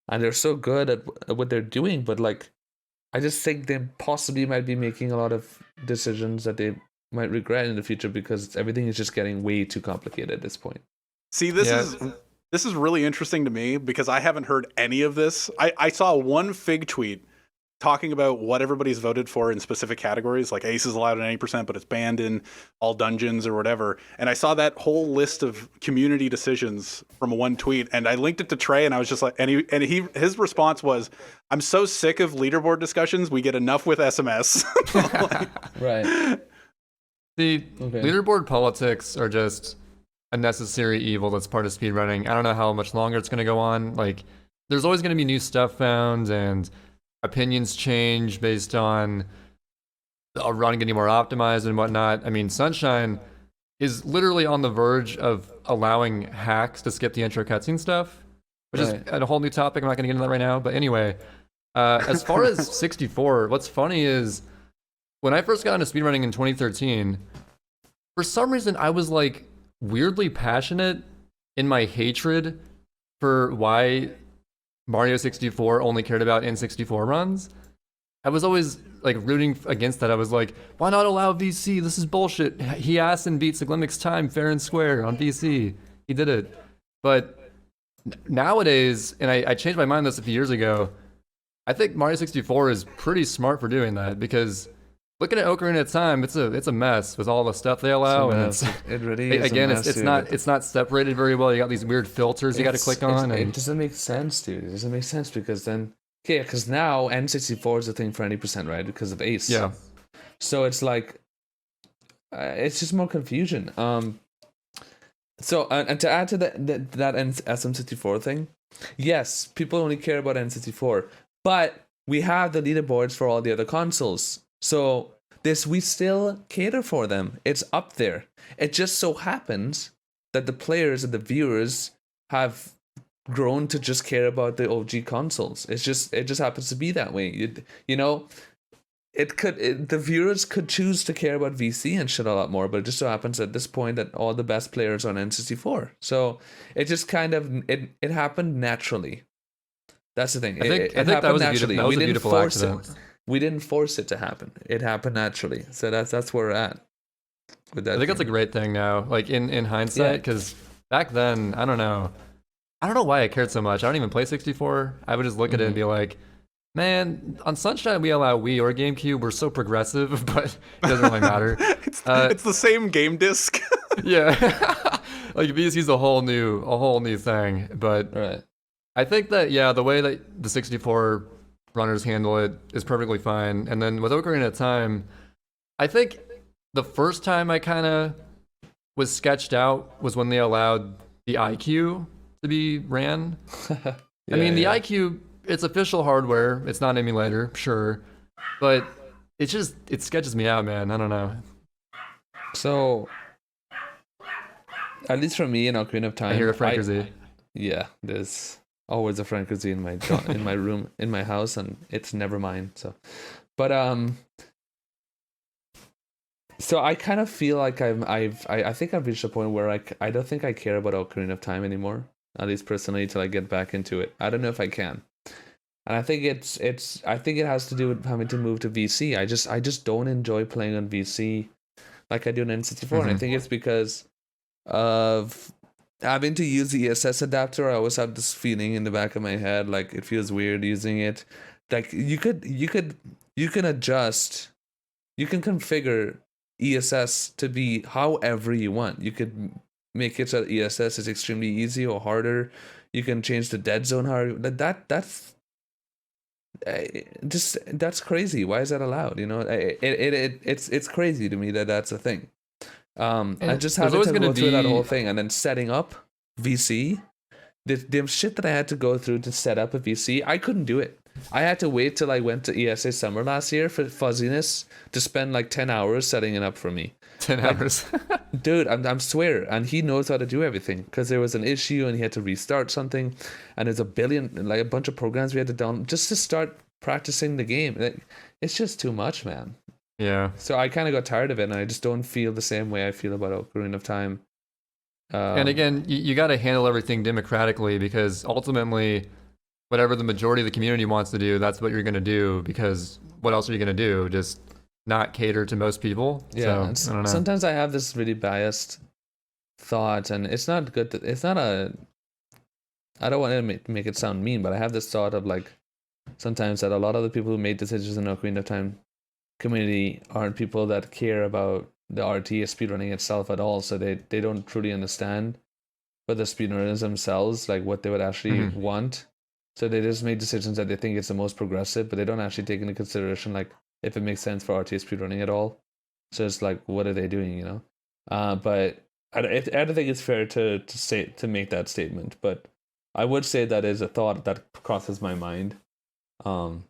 and they're so good at what they're doing, but like, I just think they possibly might be making a lot of decisions that they might regret in the future because everything is just getting way too complicated at this point. See, this is really interesting to me because I haven't heard any of this. I saw one Fig tweet talking about what everybody's voted for in specific categories, like Ace is allowed at 80%, but it's banned in all dungeons or whatever. And I saw that whole list of community decisions from one tweet, and I linked it to Trey, and I was just like, his response was, "I'm so sick of leaderboard discussions. We get enough with SMS." Like, right. The leaderboard politics are just a necessary evil that's part of speedrunning. I don't know how much longer it's going to go on. Like, there's always going to be new stuff found, and opinions change based on a run getting more optimized and whatnot. I mean, Sunshine is literally on the verge of allowing hacks to skip the intro cutscene stuff, which is a whole new topic. I'm not going to get into that right now. But anyway, as far as 64, what's funny is when I first got into speedrunning in 2013, for some reason I was like weirdly passionate in my hatred for why Mario 64 only cared about N64 runs. I was always like rooting against that. I was like, why not allow VC? This is bullshit. He asked and beat Siglimic's time fair and square on VC. He did it. But nowadays, and I changed my mind on this a few years ago, I think Mario 64 is pretty smart for doing that, because looking at Ocarina of Time, it's a mess with all the stuff they allow, and it really is again, a mess, it's not separated very well. You got these weird filters you got to click on. It doesn't make sense, dude. It doesn't make sense because then, because now N64 is a thing for 90%, right? Because of Ace. Yeah. So it's like, it's just more confusion. So and to add to that SM64 thing, yes, people only care about N64, but we have the leaderboards for all the other consoles. So we still cater for them. It's up there. It just so happens that the players and the viewers have grown to just care about the OG consoles. It just happens to be that way. You know, the viewers could choose to care about VC and shit a lot more, but it just so happens at this point that all the best players are on N64. So it just kind of it happened naturally. That's the thing. I think that was naturally. We didn't force accident. it. We didn't force it to happen. It happened naturally. So that's where we're at with that. I think that's a great thing now, like in hindsight, because back then, I don't know why I cared so much. I don't even play 64. I would just look at it and be like, man, on Sunshine we allow Wii or GameCube. We're so progressive, but it doesn't really matter. It's the same game disc. Yeah, like VC's a whole new thing. But I think that the way that the 64 runners handle it is perfectly fine. And then with Ocarina of Time, I think the first time I kind of was sketched out was when they allowed the IQ to be ran. I mean, the IQ, it's official hardware. It's not an emulator, sure. But it sketches me out, man. I don't know. So, at least for me in Ocarina of Time, I hear a Frankerzy. yeah, there's always a Frankerzy in my in my room, in my house, and it's never mine. So, but so I kind of feel like I think I've reached a point where I don't think I care about Ocarina of Time anymore. At least personally, till I get back into it. I don't know if I can. And I think I think it has to do with having to move to VC. I just don't enjoy playing on VC like I do on N64, and I think it's because of having to use the ESS adapter. I always have this feeling in the back of my head, like it feels weird using it. Like you can adjust, you can configure ESS to be however you want. You could make it so that ESS is extremely easy or harder. You can change the dead zone however. That's crazy. Why is that allowed? You know, it's crazy to me that that's a thing. I just had to go through that whole thing, and then setting up VC, the shit that I had to go through to set up a VC, I couldn't do it. I had to wait till I went to ESA Summer last year for fuzziness to spend like 10 hours setting it up for me. 10 hours. Dude, I'm swear, and he knows how to do everything because there was an issue and he had to restart something, and there's a bunch of programs we had to download just to start practicing the game. It's just too much, man. Yeah. So I kind of got tired of it, and I just don't feel the same way I feel about Ocarina of Time. And again, you got to handle everything democratically, because ultimately, whatever the majority of the community wants to do, that's what you're going to do, because what else are you going to do? Just not cater to most people? Yeah, so, I don't know. Sometimes I have this really biased thought, and it's not good. I don't want to make it sound mean, but I have this thought of like, sometimes that a lot of the people who made decisions in Ocarina of Time community aren't people that care about the RTS speedrunning itself at all, so they don't truly understand for the speedrunners themselves, like what they would actually want. So they just make decisions that they think it's the most progressive, but they don't actually take into consideration like if it makes sense for RTS speedrunning at all. So it's like, what are they doing, you know? But I don't think it's fair to make that statement, but I would say that is a thought that crosses my mind. I'm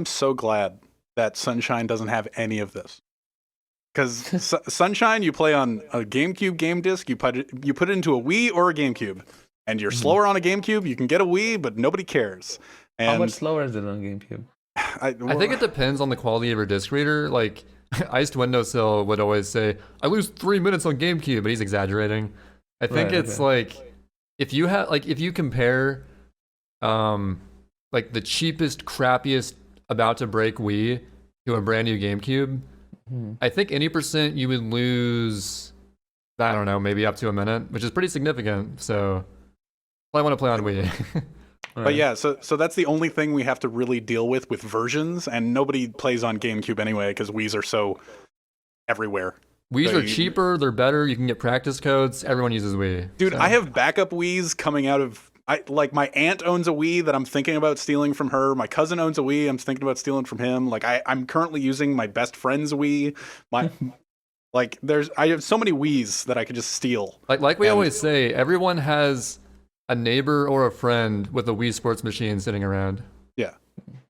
so glad that Sunshine doesn't have any of this, because Sunshine, you play on a GameCube game disc, you put it into a Wii or a GameCube, and you're slower on a GameCube. You can get a Wii, but nobody cares. And how much slower is it on GameCube? I think it depends on the quality of your disc reader. Like, Iced Windowsill would always say, I lose 3 minutes on GameCube, but he's exaggerating. I think it's like, if you compare like the cheapest, crappiest, about to break Wii to a brand new GameCube, I think any percent you would lose, I don't know, maybe up to a minute, which is pretty significant. So I want to play on Wii. But yeah, so that's the only thing we have to really deal with versions, and nobody plays on GameCube anyway because Wii's are so everywhere. Wii's are cheaper, they're better, you can get practice codes, everyone uses Wii. Dude, so. I have backup Wii's coming out of... my aunt owns a Wii that I'm thinking about stealing from her. My cousin owns a Wii I'm thinking about stealing from him. Like, I'm currently using my best friend's Wii. I have so many Wii's that I could just steal. Like we always say, everyone has a neighbor or a friend with a Wii Sports machine sitting around. Yeah.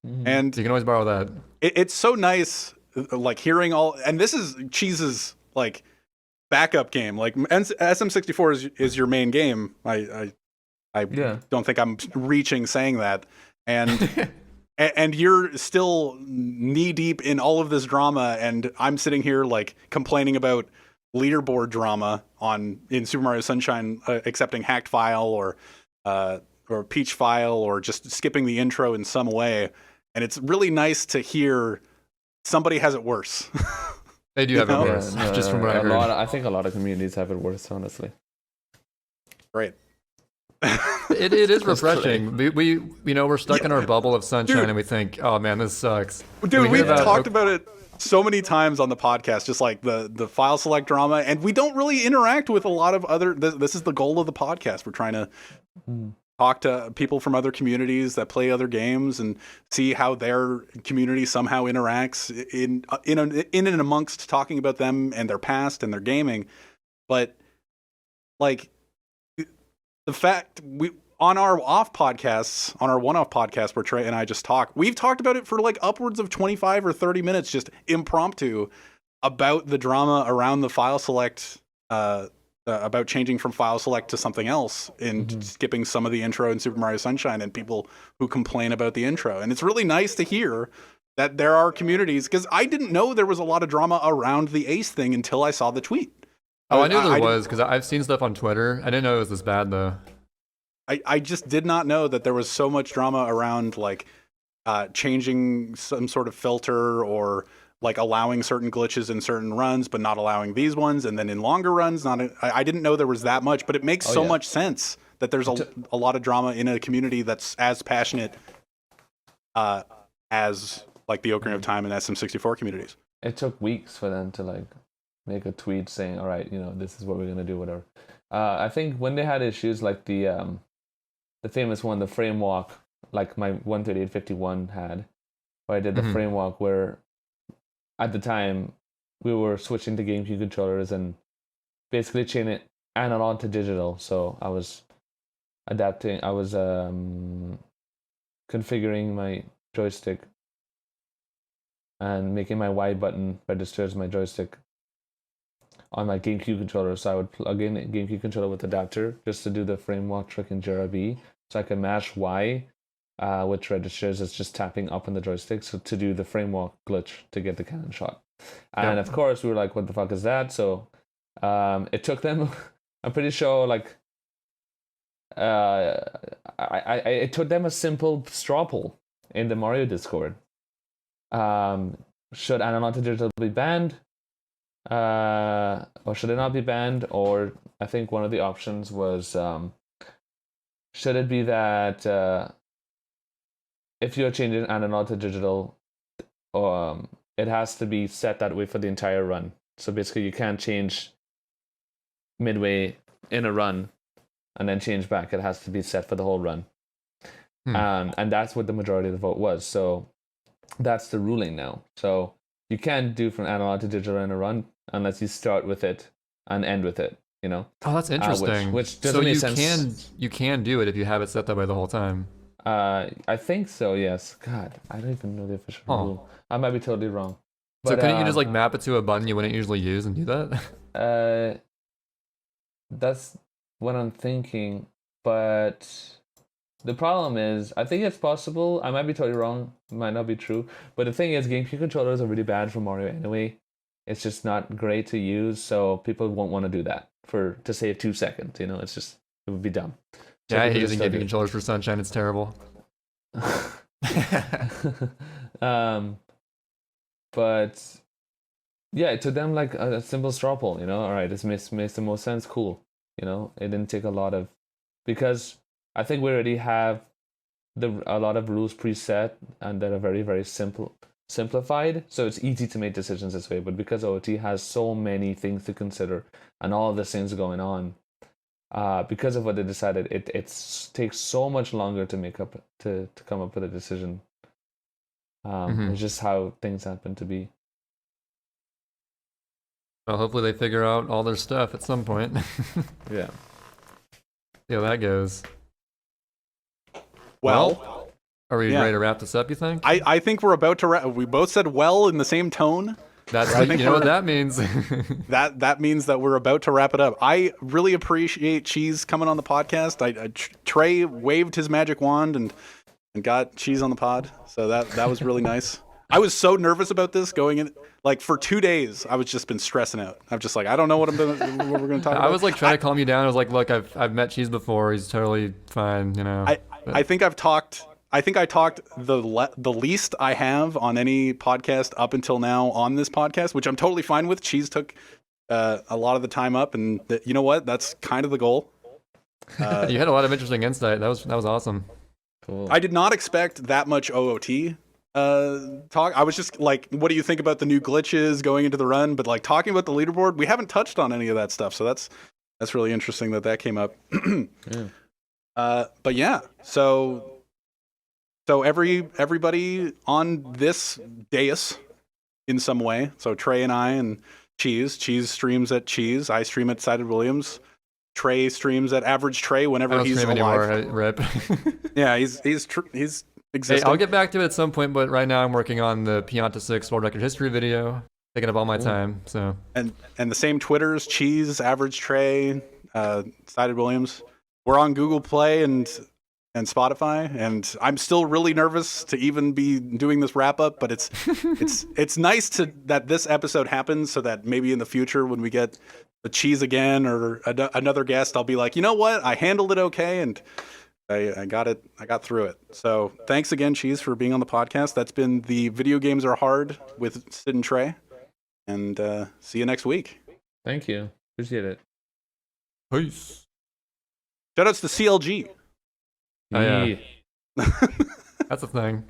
And you can always borrow that. It's so nice, like, hearing all... And this is Cheese's, like, backup game. Like, SM64 is your main game. I don't think I'm reaching saying that. And and you're still knee deep in all of this drama, and I'm sitting here like complaining about leaderboard drama in Super Mario Sunshine, accepting hacked file or Peach file, or just skipping the intro in some way. And it's really nice to hear somebody has it worse. They do have it worse, just from what I heard. I think a lot of communities have it worse, honestly. Right. It is refreshing. We're stuck in our bubble of Sunshine, and we think, oh man, this sucks. Dude, we've talked about it so many times on the podcast, just like the file select drama, and we don't really interact with a lot of other... This is the goal of the podcast. We're trying to talk to people from other communities that play other games and see how their community somehow interacts in and amongst talking about them and their past and their gaming. But like... the fact on our off podcasts, on our one-off podcast where Trey and I just talk, we've talked about it for like upwards of 25 or 30 minutes, just impromptu, about the drama around the file select, about changing from file select to something else and skipping some of the intro in Super Mario Sunshine, and people who complain about the intro. And it's really nice to hear that there are communities, because I didn't know there was a lot of drama around the Ace thing until I saw the tweet. Oh, I knew there was, because I've seen stuff on Twitter. I didn't know it was this bad, though. I just did not know that there was so much drama around, like, changing some sort of filter, or like allowing certain glitches in certain runs but not allowing these ones, and then in longer runs I didn't know there was that much, but it makes much sense that there's a lot of drama in a community that's as passionate as like the Ocarina of Time and SM64 communities. It took weeks for them to like make a tweet saying, all right, this is what we're gonna do, whatever. I think when they had issues like the famous one, the frame walk, like my 13851 had, where I did the frame walk, where at the time we were switching to GameCube controllers and basically changing it analog to digital. So I was configuring my joystick and making my Y button register as my joystick on my GameCube controller. So I would plug in a GameCube controller with adapter just to do the frame walk trick in Jira B. So I can mash Y, which registers as just tapping up on the joystick, so to do the frame walk glitch to get the cannon shot. And of course we were like, what the fuck is that? So it took them, I'm pretty sure, like, it took them a simple straw poll in the Mario Discord. Should analog to digital be banned? Or should it not be banned? Or I think one of the options was, should it be that if you're changing analog to digital, it has to be set that way for the entire run. So basically you can't change midway in a run and then change back. It has to be set for the whole run. And that's what the majority of the vote was. So that's the ruling now. So you can't do from analog to digital in a run unless you start with it and end with it, Oh, that's interesting. Which doesn't make sense. You can do it if you have it set that way the whole time. I think so, yes. God, I don't even know the official rule. I might be totally wrong. But, so couldn't you just like map it to a button you wouldn't usually use and do that? That's what I'm thinking. But the problem is, I think it's possible. I might be totally wrong. It might not be true. But the thing is, GameCube controllers are really bad for Mario anyway. It's just not great to use, so people won't want to do that to save 2 seconds. It's just, it would be dumb. So yeah, I hate using GameCube controllers for Sunshine. It's terrible. But yeah, it took them like a simple straw poll. All right, this makes the most sense. Cool. It didn't take a lot of, because I think we already have a lot of rules preset and that are very, very simplified. So it's easy to make decisions this way. But because OT has so many things to consider and all these things going on, because of what they decided, it takes so much longer to come up with a decision. It's just how things happen to be. Well, hopefully they figure out all their stuff at some point. Yeah. See how that goes. Well, are we ready to wrap this up, you think? I think we're about to wrap. We both said well in the same tone. That's you know what that means. that means that we're about to wrap it up. I really appreciate Cheese coming on the podcast. Trey waved his magic wand and got Cheese on the pod, so that was really nice. I was so nervous about this going in. Like for 2 days, I was just been stressing out. I'm just like, I don't know what we're going to talk about. I was like trying to calm you down. I was like, look, I've met Cheese before. He's totally fine, I think I talked the least I have on any podcast up until now on this podcast, which I'm totally fine with. Cheese took a lot of the time up, and you know what? That's kind of the goal. You had a lot of interesting insight. That was awesome. Cool. I did not expect that much OOT talk. I was just like, what do you think about the new glitches going into the run? But like talking about the leaderboard, we haven't touched on any of that stuff, so that's really interesting that came up. Yeah. But yeah, so everybody on this dais in some way. So Trey and I and Cheese streams at Cheese. I stream at Sided Williams. Trey streams at Average Trey I whenever don't he's stream alive. anymore. Rip. Yeah, he's Hey, existing. I'll get back to it at some point, but right now I'm working on the Pianta 6 world record history video, taking up all my time. So and the same Twitters, Cheese, Average Trey, Sided Williams. We're on Google Play and Spotify, and I'm still really nervous to even be doing this wrap up, but it's nice that this episode happens so that maybe in the future when we get the Cheese again or another guest, I'll be like, you know what, I handled it okay, and I got it. I got through it. So thanks again, Cheese, for being on the podcast. That's been the Video Games Are Hard with Sid and Trey, and see you next week. Thank you. Appreciate it. peace. Shoutouts to CLG. Oh, yeah. That's a thing.